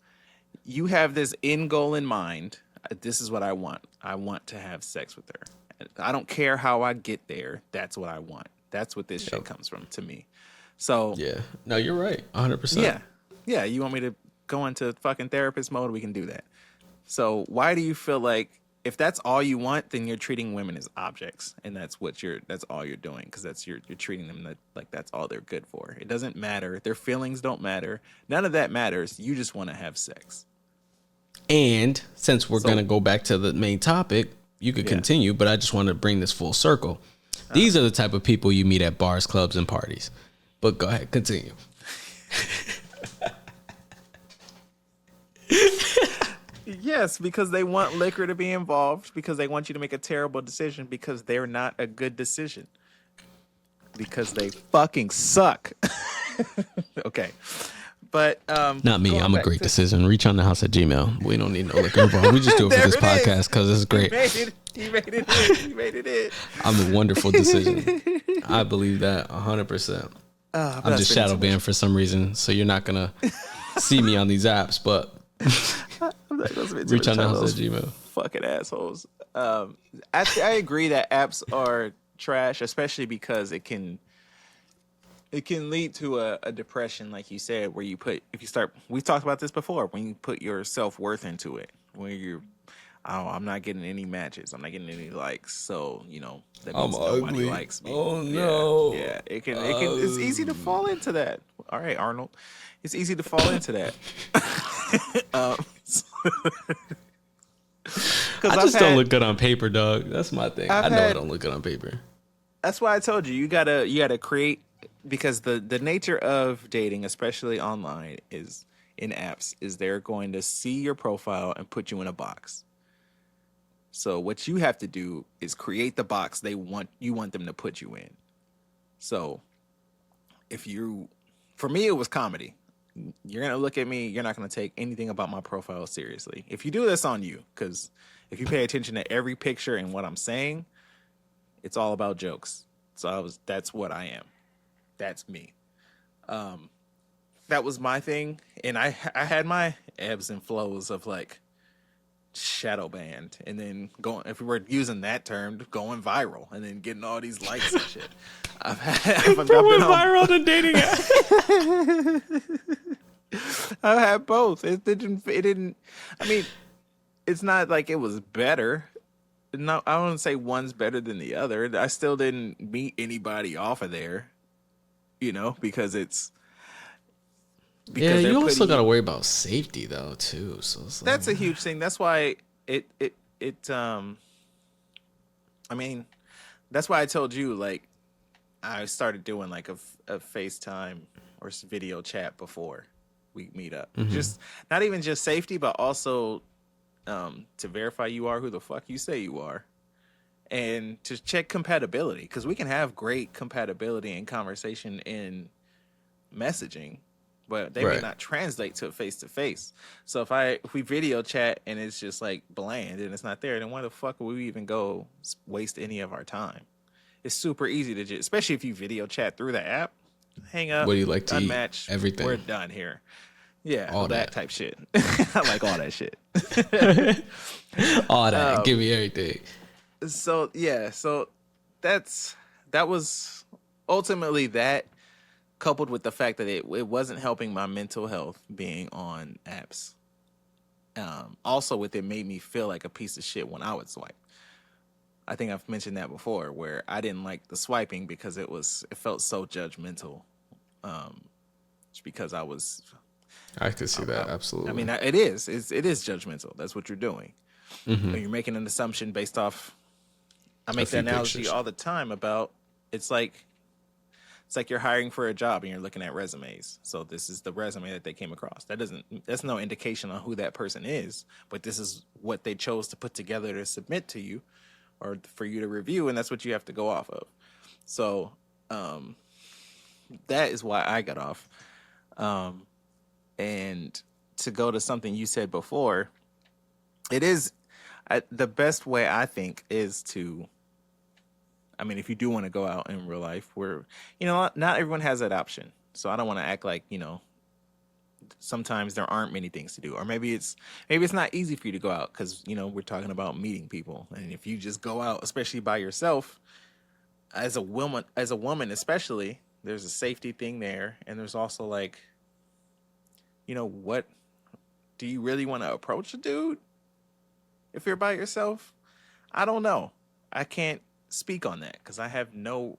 you have this end goal in mind. This is what I want. I want to have sex with her. I don't care how I get there. That's what I want. That's what this shit comes from to me. So yeah, no, you're right, 100%. Yeah. You want me to go into fucking therapist mode? We can do that. So why do you feel like if that's all you want, then you're treating women as objects, and that's all you're doing, because you're treating them like that's all they're good for. It doesn't matter. Their feelings don't matter. None of that matters. You just want to have sex. And since we're going to go back to the main topic, you could continue, but I just want to bring this full circle. These are the type of people you meet at bars, clubs, and parties. But go ahead, continue. Yes, because they want liquor to be involved, because they want you to make a terrible decision, because they're not a good decision. Because they fucking suck. Okay. But not me. I'm a great decision. Reachonthehowse@gmail. We don't need no liquor involved. We just do it for this podcast because it's great. You made it in. I'm a wonderful decision. I believe that 100%. I'm just shadow banned for some reason, so you're not gonna see me on these apps. But Reachonthehowse@gmail. Fucking assholes. I agree that apps are trash, especially because it can lead to a depression, like you said, where we've talked about this before, when you put your self-worth into it, where I'm not getting any matches, I'm not getting any likes, so, that means nobody likes me. Oh, no. Yeah, it's easy to fall into that. All right, Arnold. It's easy to fall into that. I just don't look good on paper, dog. That's my thing. I don't look good on paper. That's why I told you, you gotta create, because the nature of dating, especially online, is in apps, is they're going to see your profile and put you in a box. So what you have to do is create the box you want them to put you in. So for me, it was comedy. You're going to look at me, you're not going to take anything about my profile seriously. If you do this on you, because if you pay attention to every picture and what I'm saying, it's all about jokes. So that's what I am. That's me. That was my thing. And I had my ebbs and flows of like shadow banned, and then going, if we were using that term, going viral, and then getting all these likes and shit. I've been viral on the dating app. I had both. It didn't. I mean, it's not like it was better. No, I wouldn't say one's better than the other. I still didn't meet anybody off of there, because you also got to worry about safety though too. So that's a huge thing. That's why that's why I told you, like, I started doing like a FaceTime or video chat before we meet up. Mm-hmm. Just not even just safety, but also to verify you are who the fuck you say you are, and to check compatibility, because we can have great compatibility in conversation in messaging, but they may not translate to face to face. So if we video chat and it's just like bland and it's not there, then why the fuck would we even go waste any of our time? It's super easy to just, especially if you video chat through the app, hang up. What do you like to unmatch, eat? Everything. We're done here. Yeah, all that type shit. I like all that shit. All that. Give me everything. So that was ultimately that, coupled with the fact that it wasn't helping my mental health being on apps. Also with it made me feel like a piece of shit when I would swipe. I think I've mentioned that before, where I didn't like the swiping because it felt so judgmental. Just because I could see that, absolutely. I mean, it is judgmental. That's what you're doing. Mm-hmm. You're making an assumption based off. I make that analogy all the time about, it's like It's like you're hiring for a job and you're looking at resumes. So this is the resume that they came across. That's no indication on who that person is, but this is what they chose to put together to submit to you or for you to review, and that's what you have to go off of. So that is why I got off. And to go to something you said before, it is the best way, I think, is to, I mean, if you do want to go out in real life, where, not everyone has that option. So I don't want to act like, sometimes there aren't many things to do, or maybe it's not easy for you to go out because, we're talking about meeting people. And if you just go out, especially by yourself, as a woman especially, there's a safety thing there. And there's also like, what do you really want to approach a dude if you're by yourself? I don't know. I can't speak on that because I have no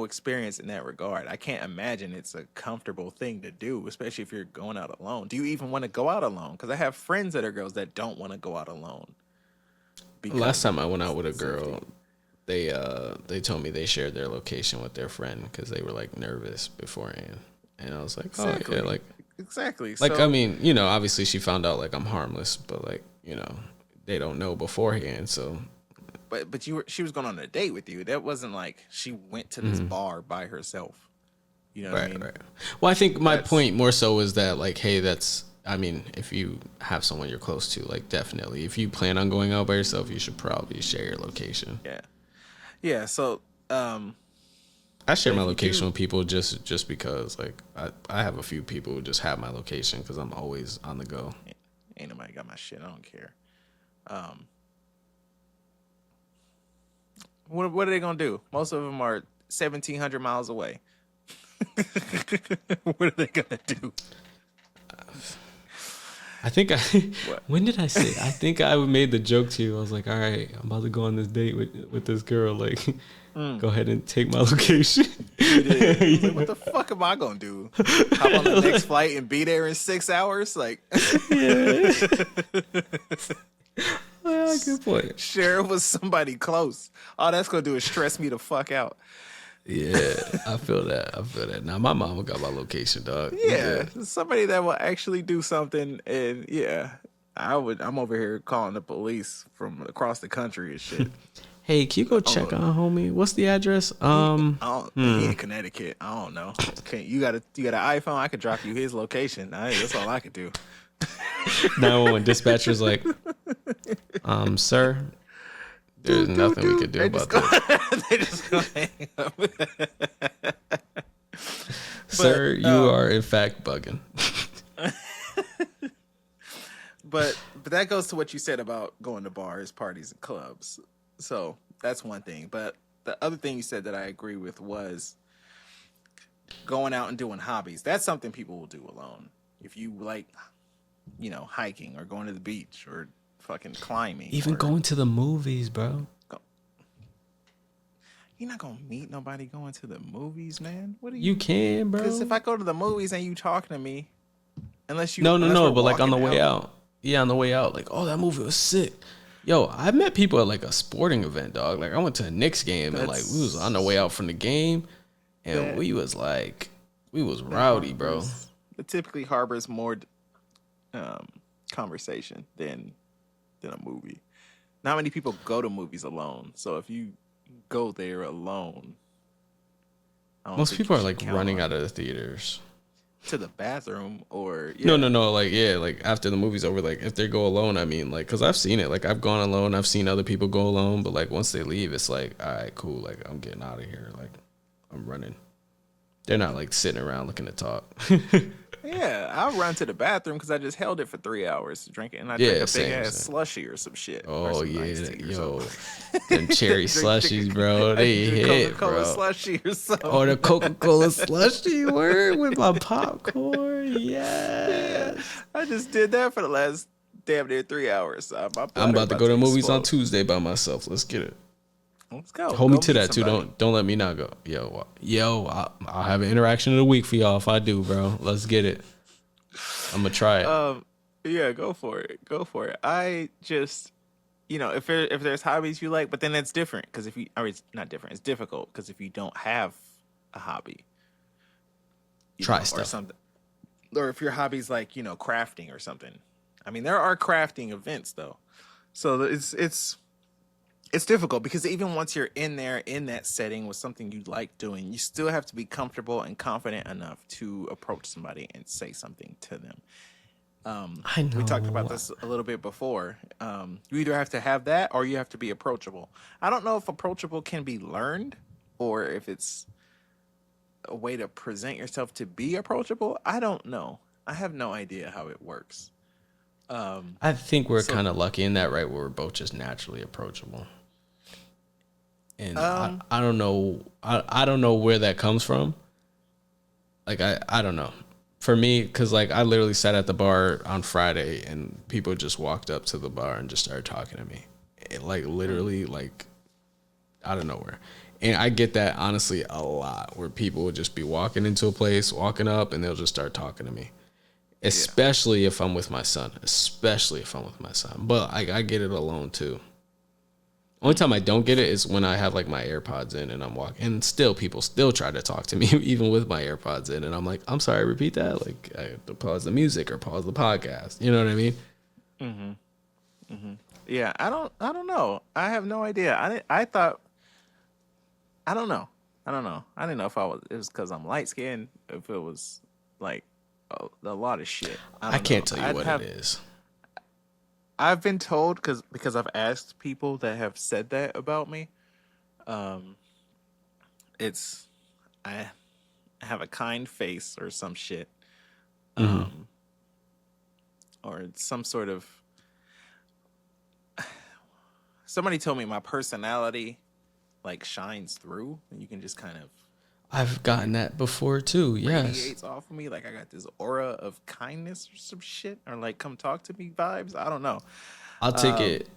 experience in that regard. I can't imagine it's a comfortable thing to do, especially if you're going out alone. Do you even want to go out alone? Because I have friends that are girls that don't want to go out alone. Last time I went out with a girl, they told me they shared their location with their friend because they were like nervous beforehand, and I was like, exactly. Oh yeah, like exactly. Like, so, I mean, obviously she found out like I'm harmless, but like, they don't know beforehand. So, but she was going on a date with you. That wasn't like she went to this bar by herself. You know what I mean? Right. Well, I think my point more so is that like, hey, if you have someone you're close to, like definitely, if you plan on going out by yourself, you should probably share your location. Yeah. Yeah. So, I share my location with people just because, like, I have a few people who just have my location because I'm always on the go. Ain't nobody got my shit. I don't care. What are they gonna do? Most of them are 1,700 miles away. What are they gonna do? I think when did I say? I think I made the joke to you. I was like, all right, I'm about to go on this date with this girl. Like, go ahead and take my location. You did. Like, what the fuck am I gonna do? Hop on the next flight and be there in 6 hours? Like, yeah. Well, good point. Share it with somebody close. All that's gonna do is stress me the fuck out. Yeah, I feel that. Now my mama got my location, dog. Yeah, somebody that will actually do something, and yeah, I'm over here calling the police from across the country and shit. Hey, can you go check on homie? What's the address? He in Connecticut. I don't know. You got an iPhone? I could drop you his location. That's all I could do. 911 dispatcher's like, sir, there's nothing we could do about that. They just gonna hang up. Sir, you are in fact bugging. But that goes to what you said about going to bars, parties, and clubs. So that's one thing. But the other thing you said that I agree with was going out and doing hobbies. That's something people will do alone. If you like, hiking or going to the beach or fucking climbing. Even going to the movies, bro. You're not gonna meet nobody going to the movies, man. What are you can, bro. Because if I go to the movies and you talking to me, unless no, but like on the way out. Yeah, on the way out, like, oh, that movie was sick. Yo, I met people at like a sporting event, dog. Like I went to a Knicks game and like we was on the way out from the game, and we was rowdy, bro. It typically harbors more conversation than a movie. Not many people go to movies alone, so if you go there alone, most people are like running out of the theaters to the bathroom or no, like like after the movie's over, like if they go alone, I mean, like, because I've seen it, like I've gone alone, I've seen other people go alone, but like once they leave, it's like, all right, cool, like I'm getting out of here, like I'm running. They're not like sitting around looking to talk. Yeah, I'll run to the bathroom because I just held it for 3 hours to drink it, and I drank a big ass slushy or some shit. Oh yeah, yo, them cherry slushies, bro, they hit, Coca-Cola slushy or something. Or the Coca-Cola slushy, word, with my popcorn. Yeah, I just did that for the last damn near 3 hours. I'm about to go to movies on Tuesday by myself. Let's get it. Let's go. Hold me to that somebody. Too. Don't let me not go. Yo, I'll have an interaction of the week for y'all if I do, bro. Let's get it. I'm gonna try it. Yeah, go for it. I just, if there's hobbies you like, but then that's different because it's not different. It's difficult because if you don't have a hobby. Try stuff. Or something. Or if your hobby's like, crafting or something. I mean, there are crafting events though. So it's difficult because even once you're in there in that setting with something you like doing, you still have to be comfortable and confident enough to approach somebody and say something to them. I know. We talked about this a little bit before. You either have to have that or you have to be approachable. I don't know if approachable can be learned or if it's a way to present yourself to be approachable. I don't know. I have no idea how it works. I think we're kind of lucky in that, right? Where we're both just naturally approachable. And I don't know. I don't know where that comes from. Like, I don't know. For me, because like I literally sat at the bar on Friday and people just walked up to the bar and just started talking to me. Like literally like out of nowhere. And I get that honestly a lot where people will just be walking into a place, walking up, and they'll just start talking to me. Especially if I'm with my son. But I get it alone too. Only time I don't get it is when I have like my AirPods in and I'm walking, and still people still try to talk to me even with my AirPods in, and I'm like, I'm sorry, repeat that. Like I have to pause the music or pause the podcast. You know what I mean? Yeah, I don't know. I have no idea. I thought. I don't know. I didn't know if it was because I'm light skinned, if it was like a lot of shit. I can't tell you what it is. I've been told because I've asked people that have said that about me. It's I have a kind face or some shit, or it's some sort of. Somebody told me my personality like shines through, and you can just kind of. I've gotten that before too. Yes. Radiates off of me, like I got this aura of kindness or some shit, or like come talk to me vibes. I don't know. I'll take it.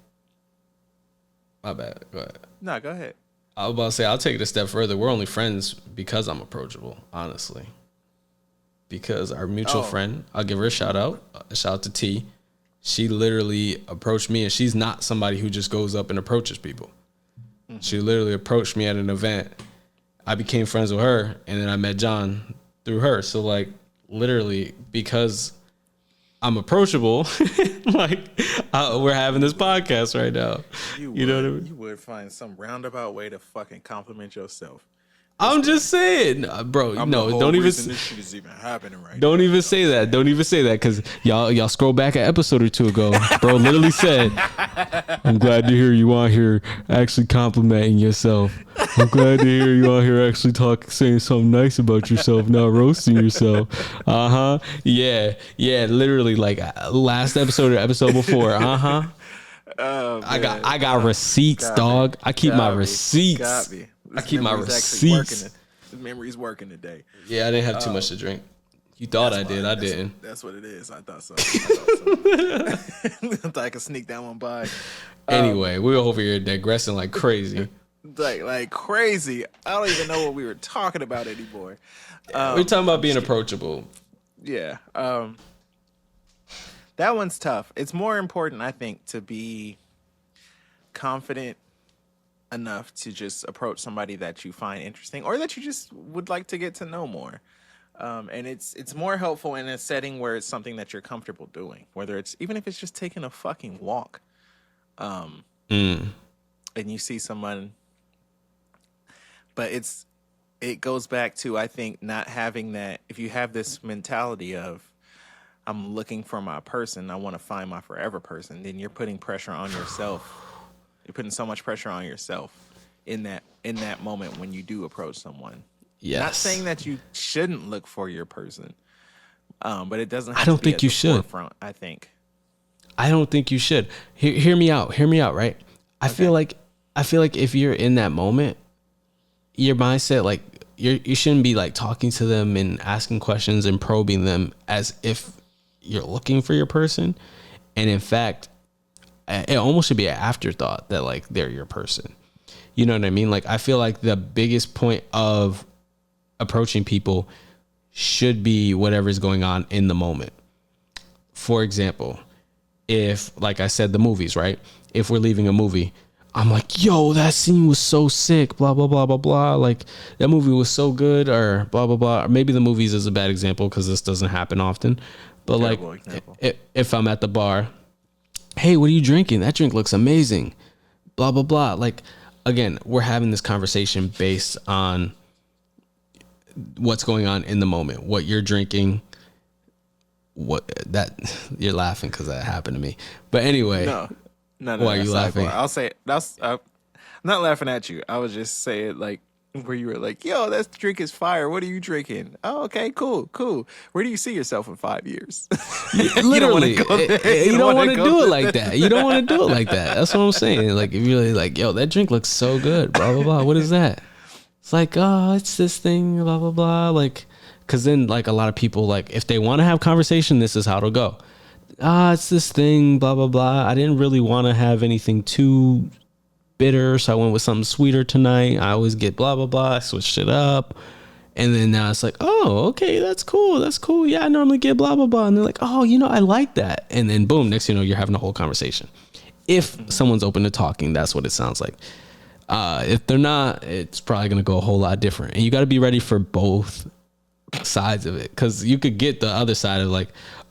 My bad. Go ahead. No, go ahead. I was about to say I'll take it a step further. We're only friends because I'm approachable, honestly. Because our mutual friend, I'll give her a shout out. A shout out to T. She literally approached me, and she's not somebody who just goes up and approaches people. Mm-hmm. She literally approached me at an event. I became friends with her, and then I met John through her. So, like, literally, because I'm approachable, like, we're having this podcast right now. You know what I mean? You would find some roundabout way to fucking compliment yourself. I'm just saying, bro. No, don't even. This shit is even happening right Don't even say that. Don't even say that, because y'all scroll back an episode or two ago. Bro literally said, "I'm glad to hear you on here actually complimenting yourself. I'm glad to hear you on here actually saying something nice about yourself, not roasting yourself." Yeah. Literally, like last episode or episode before. Oh, I got receipts, dog. I keep my receipts. Got me. I keep my receipts. The memory's working today. Yeah, I didn't have too much to drink. You thought I did. I didn't. That's what it is. I thought so. I thought I could sneak that one by. Anyway, we're over here digressing like crazy. Like crazy. I don't even know what we were talking about anymore. We're talking about being approachable. Yeah. That one's tough. It's more important, I think, to be confident enough to just approach somebody that you find interesting or that you just would like to get to know more. And it's more helpful in a setting where it's something that you're comfortable doing, whether it's even if it's just taking a fucking walk. And you see someone, but it goes back to, I think, not having that. If you have this mentality of I'm looking for my person, I want to find my forever person, then you're putting pressure on yourself. You're putting so much pressure on yourself in that moment when you do approach someone. Yes. Not saying that you shouldn't look for your person, but it doesn't have I don't to be think at you the should. forefront, I think. I don't think you should. Hear me out, right? I feel like if you're in that moment, your mindset, like you shouldn't be like talking to them and asking questions and probing them as if you're looking for your person. And in fact, it almost should be an afterthought that like they're your person. You know what I mean? Like I feel like the biggest point of approaching people should be whatever's going on in the moment. For example, if, like I said, the movies, right? If we're leaving a movie, I'm like, yo, that scene was so sick, blah, blah, blah, blah, blah. Like, that movie was so good, or blah, blah, blah. Or maybe the movies is a bad example because this doesn't happen often. But terrible like, example. If I'm at the bar, hey, what are you drinking? That drink looks amazing, blah, blah, blah. Like, again, we're having this conversation based on what's going on in the moment, what you're drinking, what that you're laughing because that happened to me. But anyway, no, why are you laughing? I'll say that's I'm not laughing at you. I was just saying like where you were like, yo, that drink is fire. What are you drinking? Oh, okay, cool. Where do you see yourself in 5 years? Literally, you don't want to do it like that. You don't want to do it like that. That's what I'm saying. Like if you're really like, yo, that drink looks so good, blah blah blah. What is that? It's like, oh, it's this thing, blah blah blah. Like, cause then like a lot of people like if they want to have conversation, this is how it'll go. It's this thing, blah blah blah. I didn't really want to have anything too bitter, so I went with something sweeter tonight. I always get blah blah blah. I switched it up, and then now it's like, oh, okay, that's cool. Yeah, I normally get blah blah blah, and they're like, oh, I like that, and then boom, next thing you know, you're having a whole conversation. If someone's open to talking, that's what it sounds like. If they're not, it's probably gonna go a whole lot different, and you got to be ready for both sides of it, because you could get the other side of like,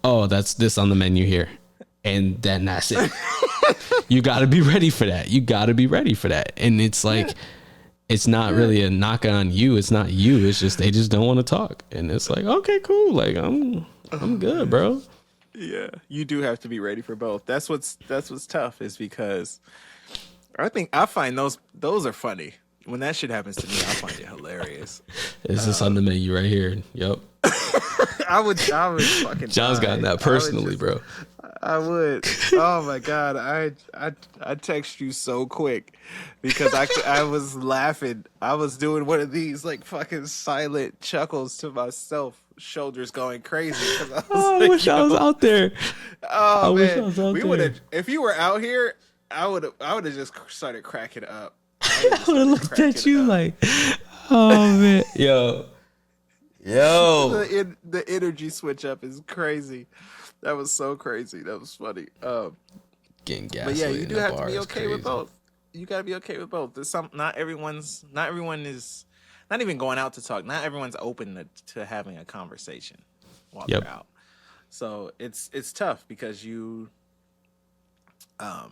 oh, that's this on the menu here, and then that's it. You got to be ready for that. And it's like, it's not really a knock on you. It's not you. It's just, they just don't want to talk. And it's like, okay, cool. Like I'm good, bro. Yeah. You do have to be ready for both. That's what's tough, is because I find those are funny. When that shit happens to me, I find it hilarious. Is this on the menu right here? Yep. I would fucking John's gotten that personally, bro. I would. Oh my God. I text you so quick because I was laughing. I was doing one of these like fucking silent chuckles to myself, shoulders going crazy. I wish I was out there. Oh man, we would have. If you were out here, I would have just started cracking up. I would have looked at you like, oh man, yo. The energy switch up is crazy. That was so crazy. That was funny. Getting gas. But yeah, you do have to be okay with both. You gotta be okay with both. There's not everyone is not even going out to talk. Not everyone's open to having a conversation while they're out. So it's tough because I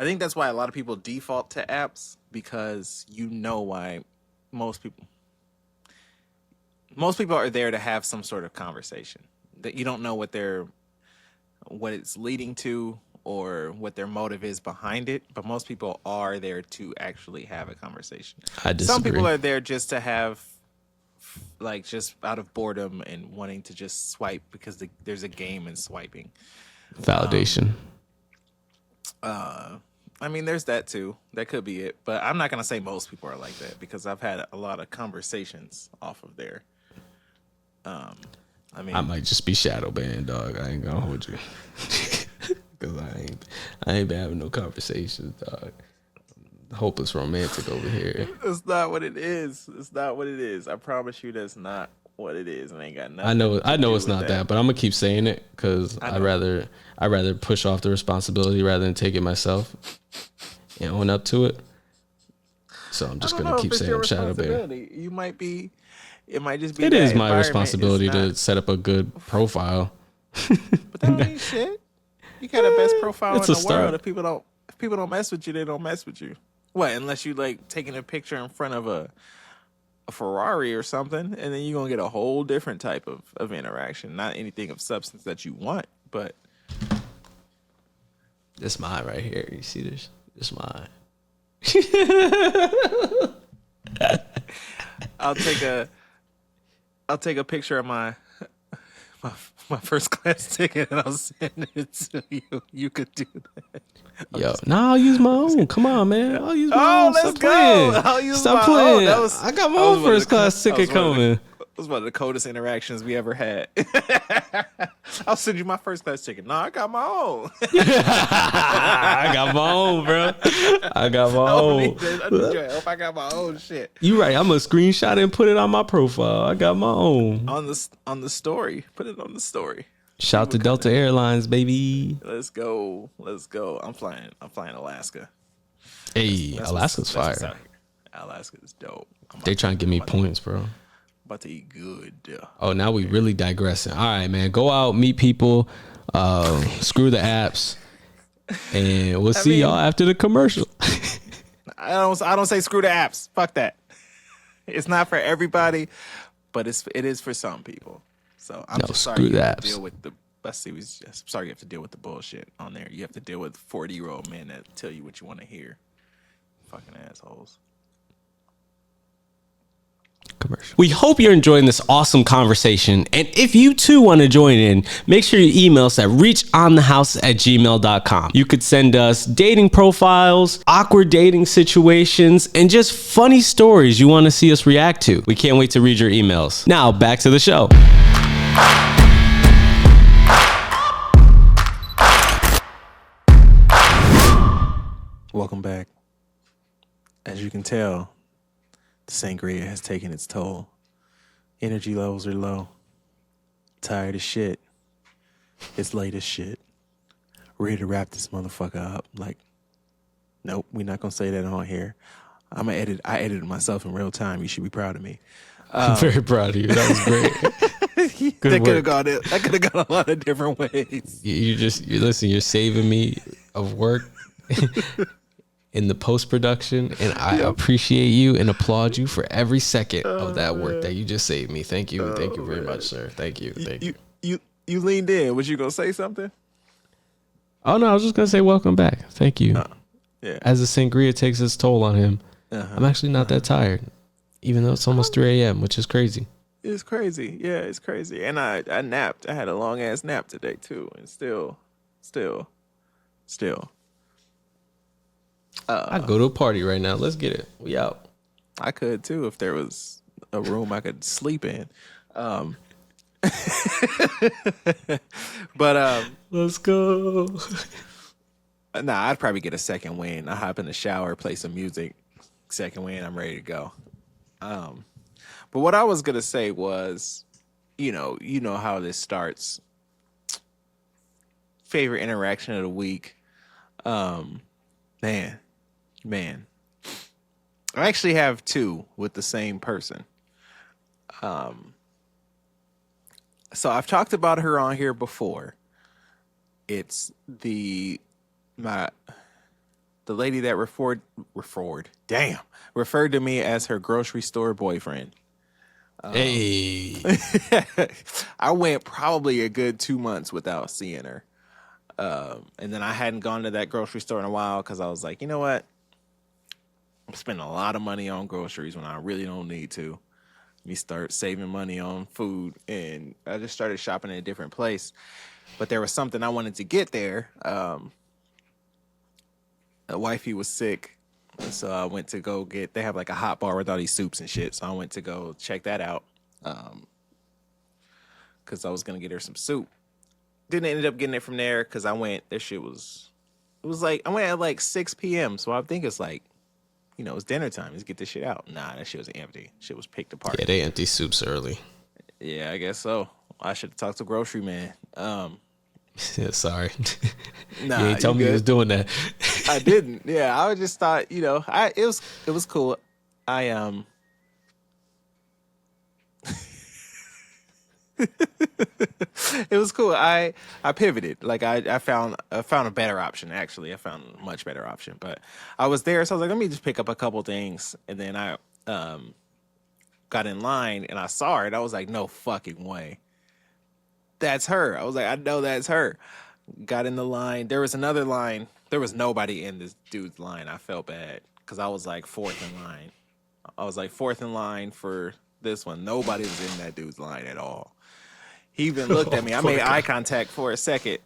think that's why a lot of people default to apps, because why most people are there to have some sort of conversation that you don't know what it's leading to or what their motive is behind it. But most people are there to actually have a conversation. I disagree. Some people are there just to have, like, just out of boredom and wanting to just swipe because there's a game in swiping. Validation. I mean, there's that too. That could be it. But I'm not going to say most people are like that, because I've had a lot of conversations off of there. I might just be shadow banned, dog. I ain't gonna hold you. Because I ain't been having no conversations, dog. Hopeless romantic over here. That's not what it is. It's not what it is. I promise you that's not what it is. And ain't got nothing. I know it's not that, but I'm gonna keep saying it because I'd rather push off the responsibility rather than take it myself and own up to it. So I'm just gonna keep saying shadow banned. You might be. It might just be. It is my responsibility to set up a good profile. But that ain't shit. You got the best profile in the world. If people don't mess with you, they don't mess with you. What? Unless you like taking a picture in front of a Ferrari or something, and then you're gonna get a whole different type of interaction. Not anything of substance that you want, but this mine right here. You see this? This mine. I'll take a picture of my first class ticket and I'll send it to you. You could do that. I'll use my own. Come on, man. I'll use my own. Let's go. I'll use Stop playing. I got my own first class ticket coming. It was one of the coldest interactions we ever had. I'll send you my first class ticket. No, I got my own. I got my own, bro. I got my own. I need your help. I got my own shit. You right. I'm gonna screenshot it and put it on my profile. I got my own. On the story. Put it on the story. Shout to Delta Airlines, baby. Let's go. I'm flying Alaska. Hey, Alaska's fire. Out here. Alaska is dope. They trying to give me points, bro. About to eat good. Oh, now we really digressing. All right, man. Go out, meet people, screw the apps, and we'll see y'all after the commercial. I don't say screw the apps. Fuck that. It's not for everybody, but it is for some people. So I'm just sorry you have to deal with the. Sorry you have to deal with the bullshit on there. You have to deal with 40-year-old men that tell you what you want to hear. Fucking assholes. Commercial. We hope you're enjoying this awesome conversation. And if you too want to join in, make sure you email us at reachonthehowse@gmail.com. You could send us dating profiles, awkward dating situations, and just funny stories you want to see us react to. We can't wait to read your emails. Now, back to the show. Welcome back. As you can tell, the sangria has taken its toll. Energy levels are low. Tired as shit. It's late as shit. Ready to wrap this motherfucker up. Like, nope, we're not gonna say that on here. I edited myself in real time. You should be proud of me. I'm very proud of you. That was great. That could have gone a lot of different ways. Listen, you're saving me of work in the post-production, and I appreciate you and applaud you for every second of that work that you just saved me. Thank you. Thank you very much, sir. Thank you. You leaned in. Was you gonna say something? Oh no, I was just gonna say welcome back. Thank you. Yeah. As the sangria takes its toll on him, I'm actually not that tired, even though it's almost 3 a.m., which is crazy. It's crazy. Yeah, it's crazy. And I napped. I had a long ass nap today too, and still. I'd go to a party right now. Let's get it. We out. I could too if there was a room I could sleep in. But let's go. Nah, I'd probably get a second wind. I hop in the shower, play some music. Second wind, I'm ready to go. But what I was gonna say was, you know how this starts. Favorite interaction of the week. Man. I actually have two with the same person. So I've talked about her on here before. It's the lady that referred to me as her grocery store boyfriend. Hey. I went probably a good 2 months without seeing her. And then I hadn't gone to that grocery store in a while because I was like, you know what? I'm spending a lot of money on groceries when I really don't need to. Let me start saving money on food. And I just started shopping in a different place. But there was something I wanted to get there. A wifey was sick. And so I went to go they have like a hot bar with all these soups and shit. So I went to go check that out. Because I was going to get her some soup. Didn't end up getting it from there because I went at like 6 p.m. So I think it's like, it's dinner time. Let's get this shit out. Nah, that shit was empty. Shit was picked apart. Yeah, they empty soups early. Yeah, I guess so. I should have talked to grocery man. Yeah, sorry. Nah, you ain't told me you was doing that. I didn't. Yeah, I just thought, it was cool. It was cool. I pivoted. Like I found a better option. Actually, I found a much better option. But I was there, so I was like, let me just pick up a couple things. And then I got in line and I saw her, and I was like, no fucking way, that's her. I was like, I know that's her. Got in the line. There was another line. There was nobody in this dude's line. I felt bad because I was like fourth in line. I was like fourth in line for this one. Nobody was in that dude's line at all. He even looked at me. I made eye contact for a second.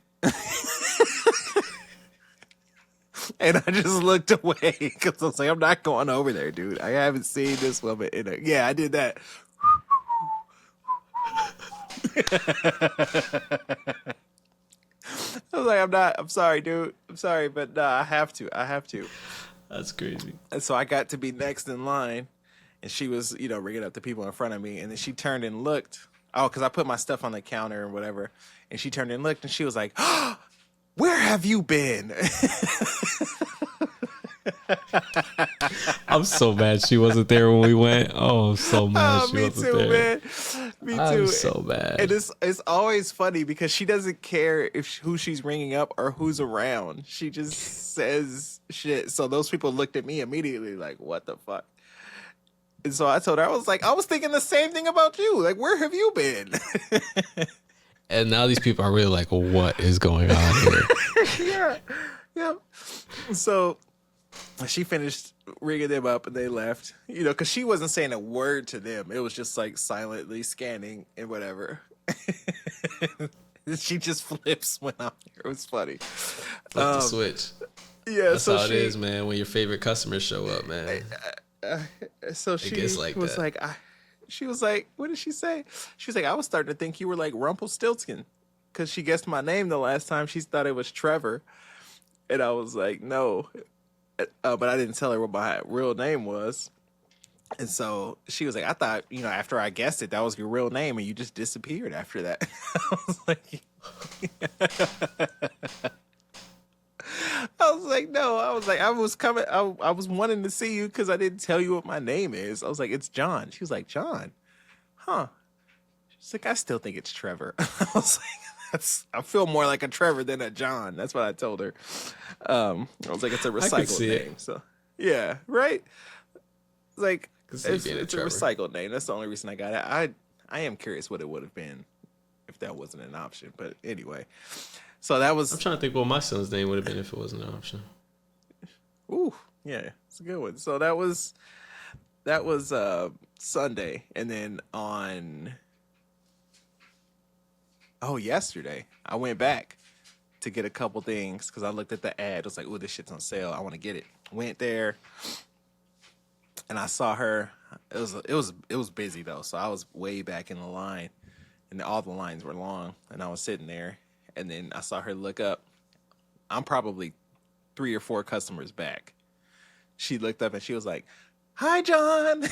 And I just looked away because I was like, I'm not going over there, dude. I haven't seen this woman yeah, I did that. I was like, I'm sorry, dude. I'm sorry, but nah, I have to. That's crazy. And so I got to be next in line, and she was, ringing up the people in front of me, and then she turned and looked. Oh, because I put my stuff on the counter and whatever, and she turned and looked, and she was like, oh, where have you been? I'm so mad she wasn't there when we went. Oh, I'm so mad she wasn't there. Man. Me too. I'm so mad. And it's always funny because she doesn't care who she's ringing up or who's around. She just says shit. So those people looked at me immediately like, what the fuck? And so I told her, I was thinking the same thing about you. Like, where have you been? And now these people are really like, what is going on here? Yeah. So she finished ringing them up and they left, because she wasn't saying a word to them. It was just like silently scanning and whatever. She just flips when I'm here. It was funny. Flip the switch. Yeah. That's how it is, man, when your favorite customers show up, man. So she was like, what did she say? She was like, I was starting to think you were like Rumpelstiltskin because she guessed my name the last time. She thought it was Trevor. And I was like, no. But I didn't tell her what my real name was. And so she was like, I thought, after I guessed it, that was your real name and you just disappeared after that. I was like, no. I was like, I was coming. I was wanting to see you because I didn't tell you what my name is. I was like, it's John. She was like, John? Huh. She's like, I still think it's Trevor. I was like, I feel more like a Trevor than a John. That's what I told her. I was like, it's a recycled name. So yeah, right. Like it's a recycled name. That's the only reason I got it. I am curious what it would have been if that wasn't an option. But anyway, so that was. I'm trying to think what my son's name would have been if it wasn't an option. Ooh, yeah, it's a good one. So that was Sunday, and then on. Oh, yesterday I went back to get a couple things because I looked at the ad. I was like, "Ooh, this shit's on sale. I want to get it." Went there, and I saw her. It was busy though, so I was way back in the line, and all the lines were long. And I was sitting there, and then I saw her look up. I'm probably 3 or 4 customers back. She looked up and she was like, "Hi, John."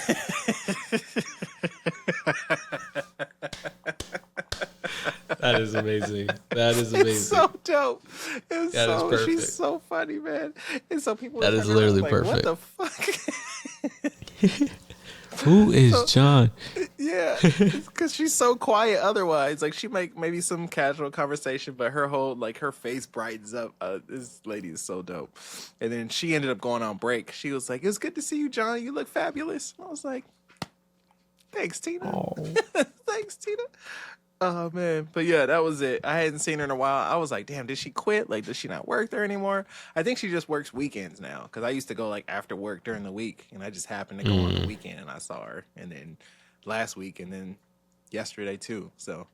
That is amazing. That is amazing. It's so dope. She's so funny, man. And so people. That is literally like, perfect. What the fuck? Who is John? Yeah, because she's so quiet. Otherwise, like she make maybe some casual conversation, but her whole her face brightens up. This lady is so dope. And then she ended up going on break. She was like, "It was good to see you, John. You look fabulous." I was like, "Thanks, Tina." Thanks, Tina. Oh man, but yeah, that was it. I hadn't seen her in a while. I was like, damn, did she quit? Like, does she not work there anymore? I think she just works weekends now. Because I used to go after work during the week, and I just happened to go on the weekend, and I saw her. And then last week, and then yesterday too. So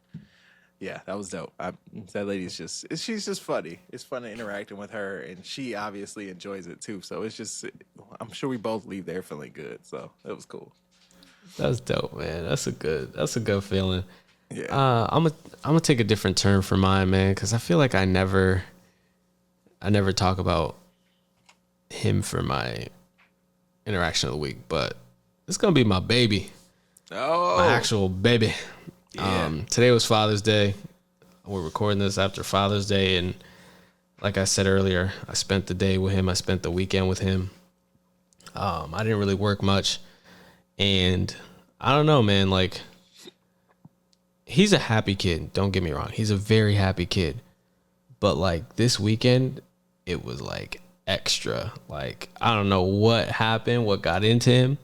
yeah, that was dope. That lady's she's just funny. It's fun interacting with her, and she obviously enjoys it too. So it's just, I'm sure we both leave there feeling good. So it was cool. That's dope, man. That's a good feeling. Yeah. I'm gonna take a different turn for mine, man, because I feel like I never talk about him for my interaction of the week, but it's gonna be my baby. Oh, my actual baby. Yeah. Today was Father's Day. We're recording this after Father's Day, and like I said earlier, I spent the day with him. I spent the weekend with him. I didn't really work much, and I don't know, man, like. He's a happy kid. Don't get me wrong. He's a very happy kid. But like this weekend, it was like extra. Like, I don't know what happened, what got into him.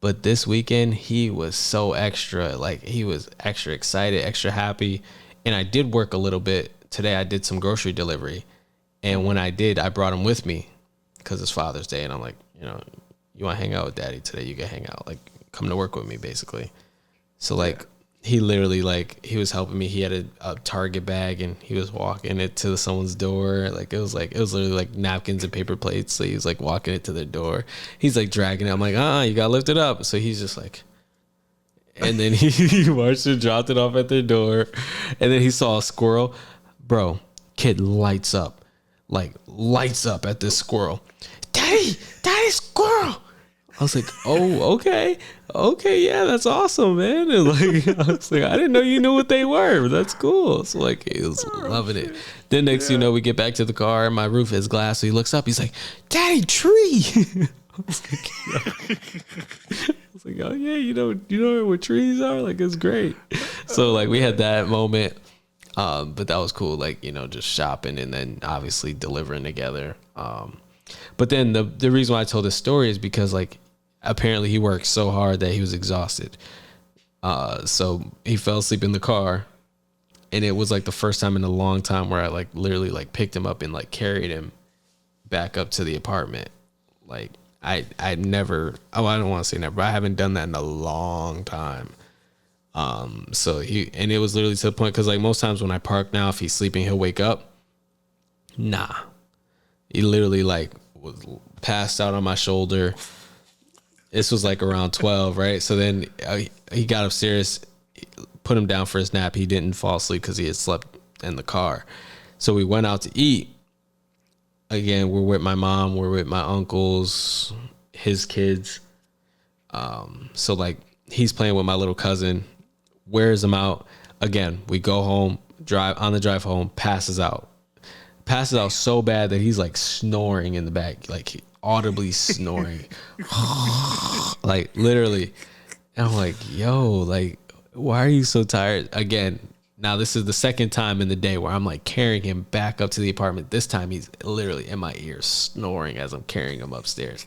But this weekend, he was so extra. Like, he was extra excited, extra happy. And I did work a little bit. Today, I did some grocery delivery. And when I did, I brought him with me because it's Father's Day. And I'm like, you want to hang out with Daddy today? You can hang out. Like, come to work with me, basically. So, like, he literally, like, he was helping me. He had a Target bag, and he was walking it to someone's door. Like, it was literally, like, napkins and paper plates. So he was, like, walking it to their door. He's, like, dragging it. I'm like, you got to lift it up. So he's just, like, and then he marched and dropped it off at their door. And then he saw a squirrel. Bro, kid lights up. Like, lights up at this squirrel. Daddy, squirrel. I was like, oh, okay, yeah, that's awesome, man. And like, I was like, I didn't know you knew what they were. That's cool. So like, he was loving it. Then next, you know, we get back to the car. My roof is glass. So he looks up. He's like, "Daddy, tree." I was like, oh yeah, you know what trees are? Like, it's great. So like, we had that moment. But that was cool. Like, you know, just shopping and then obviously delivering together. But then the reason why I told this story is because like apparently he worked so hard that he was exhausted. So he fell asleep in the car, and it was like the first time in a long time where I like literally like picked him up and like carried him back up to the apartment. Like I never, I don't want to say never, but I haven't done that in a long time. So and it was literally to the point, cause like most times when I park now, if he's sleeping, he'll wake up. Nah, he literally like was passed out on my shoulder. This was like around 12, right? So then he got upstairs, put him down for his nap. He didn't fall asleep because he had slept in the car. So we went out to eat. Again, we're with my mom, we're with my uncles, his kids. So like he's playing with my little cousin, wears him out. Again, we go home, on the drive home, passes out so bad that he's like snoring in the back, like audibly snoring, like literally. And I'm like, yo, like, why are you so tired? Again, now this is the second time in the day where I'm like carrying him back up to the apartment. This time he's literally in my ear snoring as I'm carrying him upstairs.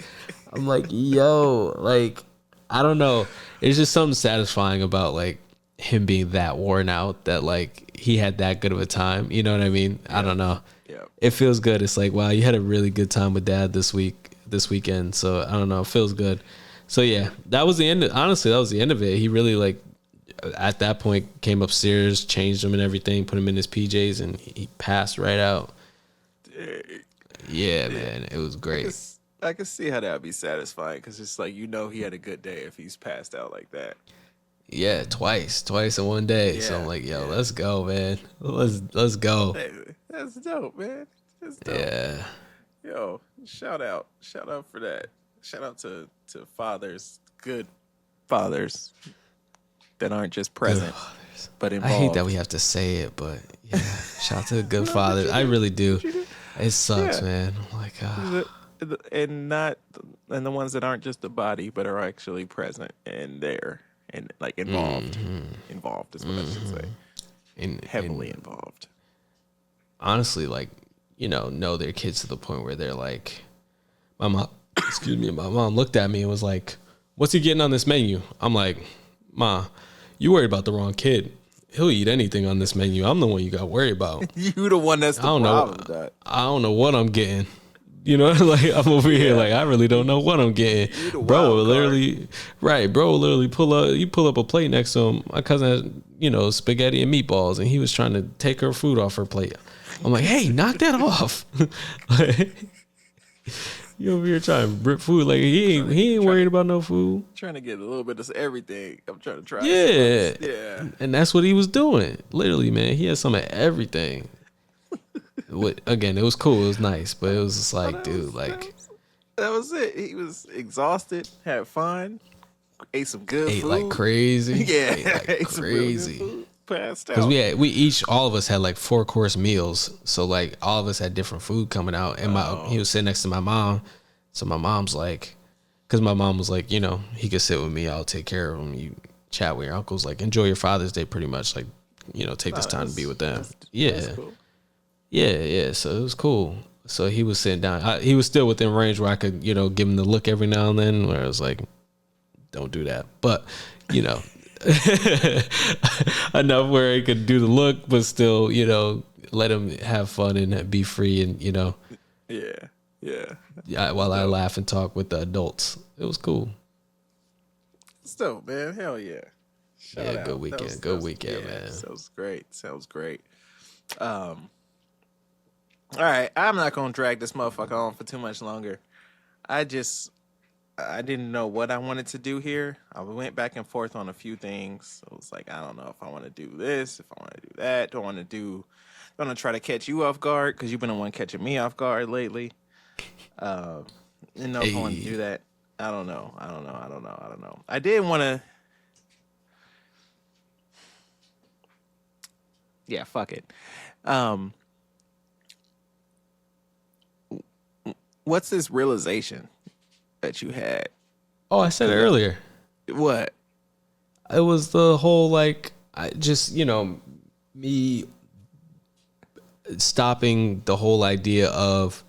I'm like, yo, like, I don't know. It's just something satisfying about like him being that worn out that like he had that good of a time. You know what I mean? Yeah. I don't know. Yeah. It feels good. It's like, wow, you had a really good time with dad this weekend. So I don't know. It feels good. So yeah, that was the end. Honestly, that was the end of it. He really like at that point came upstairs, changed him and everything, put him in his PJs, and he passed right out. Yeah, man, it was great. I can see how that would be satisfying, because it's like, you know, he had a good day if he's passed out like that. Yeah, twice in one day. Yeah, so I'm like, yo, let's go, man. Let's go. Hey, that's dope, man. That's dope. Yeah. Yo, shout out for that. Shout out to fathers, good fathers that aren't just present, but involved. I hate that we have to say it, but yeah, shout out to good fathers. I really do. It sucks, man. Oh my God. And the ones that aren't just the body, but are actually present and there and like involved. Involved is what I should say. Heavily involved. Honestly, like, you know their kids to the point where they're like, my mom looked at me and was like, "What's he getting on this menu?" I'm like, "Ma, you worried about the wrong kid. He'll eat anything on this menu. I'm the one you got worried about." You the one that's the problem. I don't know what I'm getting. You know, like I'm over here, like I really don't know what I'm getting. Bro, literally pull up a plate next to him. My cousin had, spaghetti and meatballs, and he was trying to take her food off her plate. I'm like, hey, knock that off. You over here trying to rip food, like he ain't worried about no food. Trying to get a little bit of everything. I'm trying to try. Yeah. And that's what he was doing. Literally, man, he had some of everything. Again, it was cool, it was nice, but it was just like, that was it. He was exhausted, had fun, ate some good food. Ate like crazy. Yeah, ate some crazy. Real good food. Passed out. Because all of us had like 4-course meals, so like all of us had different food coming out, and he was sitting next to my mom, so my mom's like, because my mom was like, he could sit with me, I'll take care of him, you chat with your uncles, like enjoy your Father's Day, pretty much, like take this time to be with them. That's cool. Yeah, so it was cool. So he was sitting down, he was still within range where I could give him the look every now and then, where I was like, don't do that, but enough where he could do the look, but still, let him have fun and be free, and yeah. While I laugh and talk with the adults, it was cool. It's dope, man. Hell yeah. Shout out. Good weekend. Good weekend, man. Sounds great. All right, I'm not gonna drag this motherfucker on for too much longer. I didn't know what I wanted to do here. I went back and forth on a few things. I was like, I don't know if I want to do this, if I want to do that. Do I want to try to catch you off guard, because you've been the one catching me off guard lately. If I want to do that. I don't know. I did want to. Yeah, fuck it. What's this realization that you had? Oh, I said it earlier. What? It was the whole like I just me stopping the whole idea of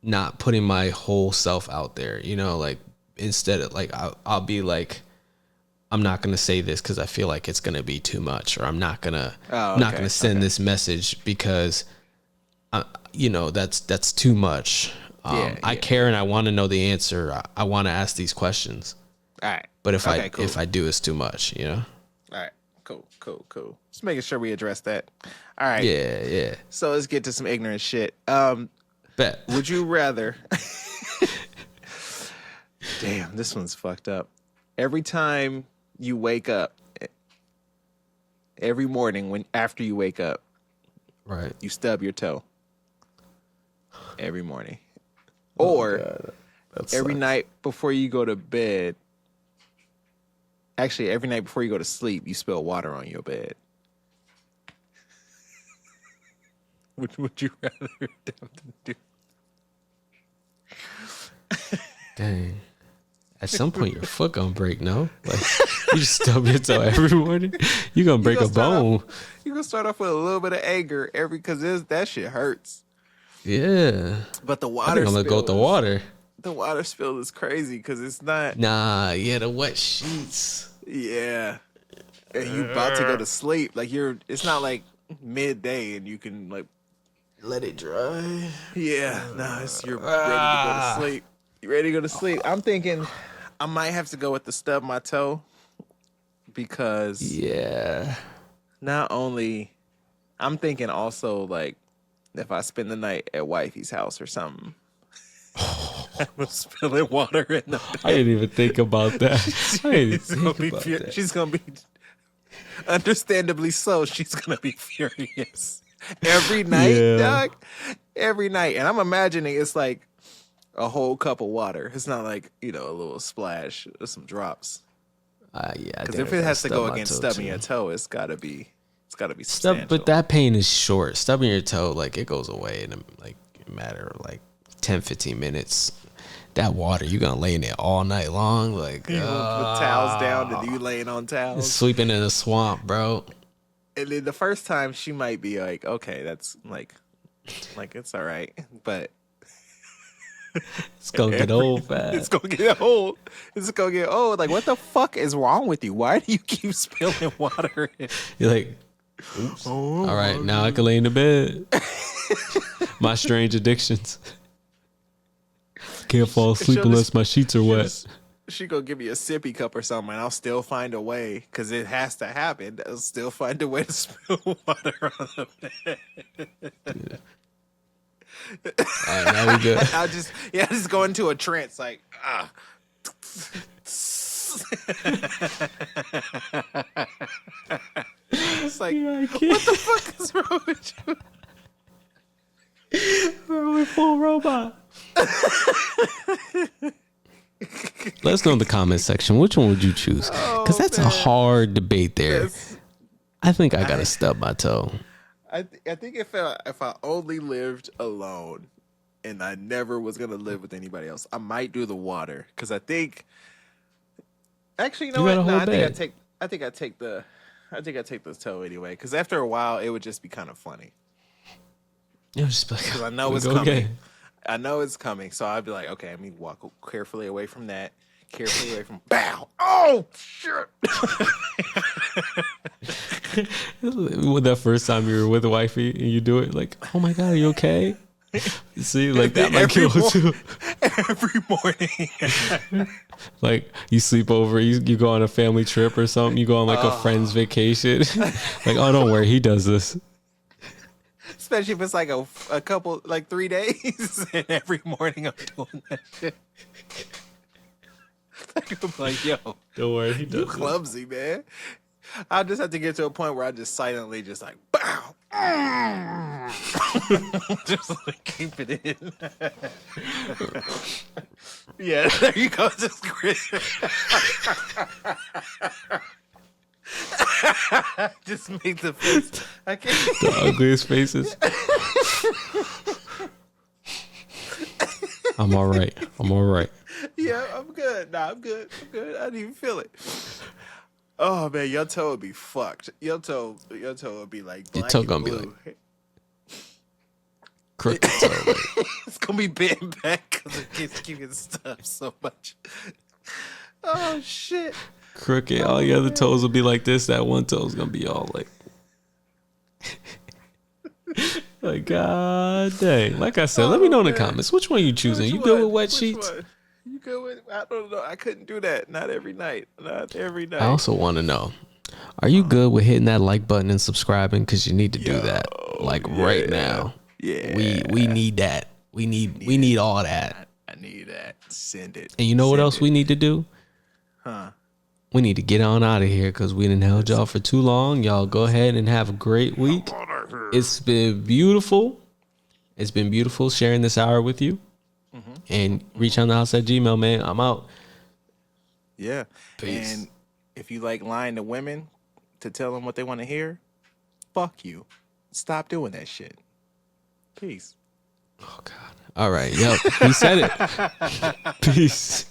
not putting my whole self out there. Like instead of like I'll be like, I'm not gonna say this because I feel like it's gonna be too much, or I'm not gonna send this message because that's too much. I care and I want to know the answer. I want to ask these questions. All right. But if I do, it's too much, All right. Cool. Just making sure we address that. All right. Yeah. So let's get to some ignorant shit. Bet. Would you rather? Damn, this one's fucked up. Every time you wake up, every morning after you wake up, right, you stub your toe. Every morning, or every night before you go to bed. Actually, every night before you go to sleep, you spill water on your bed. Which would you rather do? Dang. At some point, your foot gonna break, no? Like, you just stub your toe every morning, you gonna break a bone. You're gonna start off with a little bit of anger because that shit hurts. Yeah. But the water I'm gonna go with the water. The water spill is crazy because it's not. Nah, yeah, the wet sheets. Yeah. And you about to go to sleep. Like it's not like midday and you can like let it dry. Yeah. Nah, you're ready to go to sleep. You ready to go to sleep? I'm thinking I might have to go with the stub my toe because not only I'm thinking also like if I spend the night at wifey's house or something. I'm spilling water in the bed. I didn't even think about that. She's gonna be understandably so. She's gonna be furious every night, dog. Every night, and I'm imagining it's like a whole cup of water. It's not like a little splash or some drops. Because if it has to go against stubbing your toe, it's gotta be substantial. But that pain is short. Stubbing your toe, like it goes away in a matter of like 10-15 minutes. That water, you gonna lay in it all night long, like you put towels down and you laying on towels, sleeping in a swamp, bro. And then the first time she might be like, okay, that's like it's all right, but it's gonna get old fast. It's gonna get old. Like, what the fuck is wrong with you? Why do you keep spilling water in? You're like, oops. All right, now I can lay in the bed. My strange addictions. Can't fall asleep unless my sheets are wet. She gonna give me a sippy cup or something, and I'll still find a way because it has to happen. I'll still find a way to spill water on the bed. All right, now we good. I'll just go into a trance, like It's like, what the fuck is wrong with you? We're full robot. Let us know in the comment section. Which one would you choose? Because that's a hard debate there. I think I gotta stub my toe. I think if I only lived alone and I never was gonna live with anybody else, I might do the water because I think. Actually, you know what? No, I think I take the toe anyway because after a while it would just be kind of funny. It would just be like, 'cause I know it's coming. Okay. I know it's coming, so I'd be like, okay, let me walk carefully away from that. Carefully away from bow. Oh shit! When that first time you were with a wifey and you do it, like, oh my god, are you okay? See, like that might kill too. Every morning, like you sleep over, you go on a family trip or something. You go on like a friend's vacation. Like, oh, don't worry, he does this. Especially if it's like a couple, like 3 days, and every morning I'm doing that shit. I'm like, yo, don't worry, he does. You clumsy, man. I'll just have to get to a point where I just silently just like, bow. Just like keep it in. Yeah, there you go. Just just make the face. I can't. The ugliest faces. I'm all right. Yeah, I'm good. Nah, I'm good. I didn't even feel it. Oh man, your toe would be fucked. Your toe would be like black. Your toe and gonna blue. be like crooked toe. It's gonna be bent back because it keeps getting stuff so much. Oh shit. Crooked. All the other toes will be like this. That one toe's gonna be all like, like god dang. Like I said, let me know in the comments. Which one you choosing? You good with wet sheets? You good with? I don't know. I couldn't do that. Not every night. Not every night. I also want to know, are you good with hitting that like button and subscribing? Because you need to do that. Like right now. Yeah. We need that. We need all that. I need that. Send it. And you know what else we need to do? Huh? We need to get on out of here because we didn't held y'all for too long. Y'all go ahead and have a great week. It's been beautiful. It's been beautiful sharing this hour with you. And Reachonthehowse@gmail.com, man. I'm out. Yeah. Peace. And if you like lying to women to tell them what they want to hear, fuck you. Stop doing that shit. Peace. Oh, God. All right. Yep. He said it. Peace.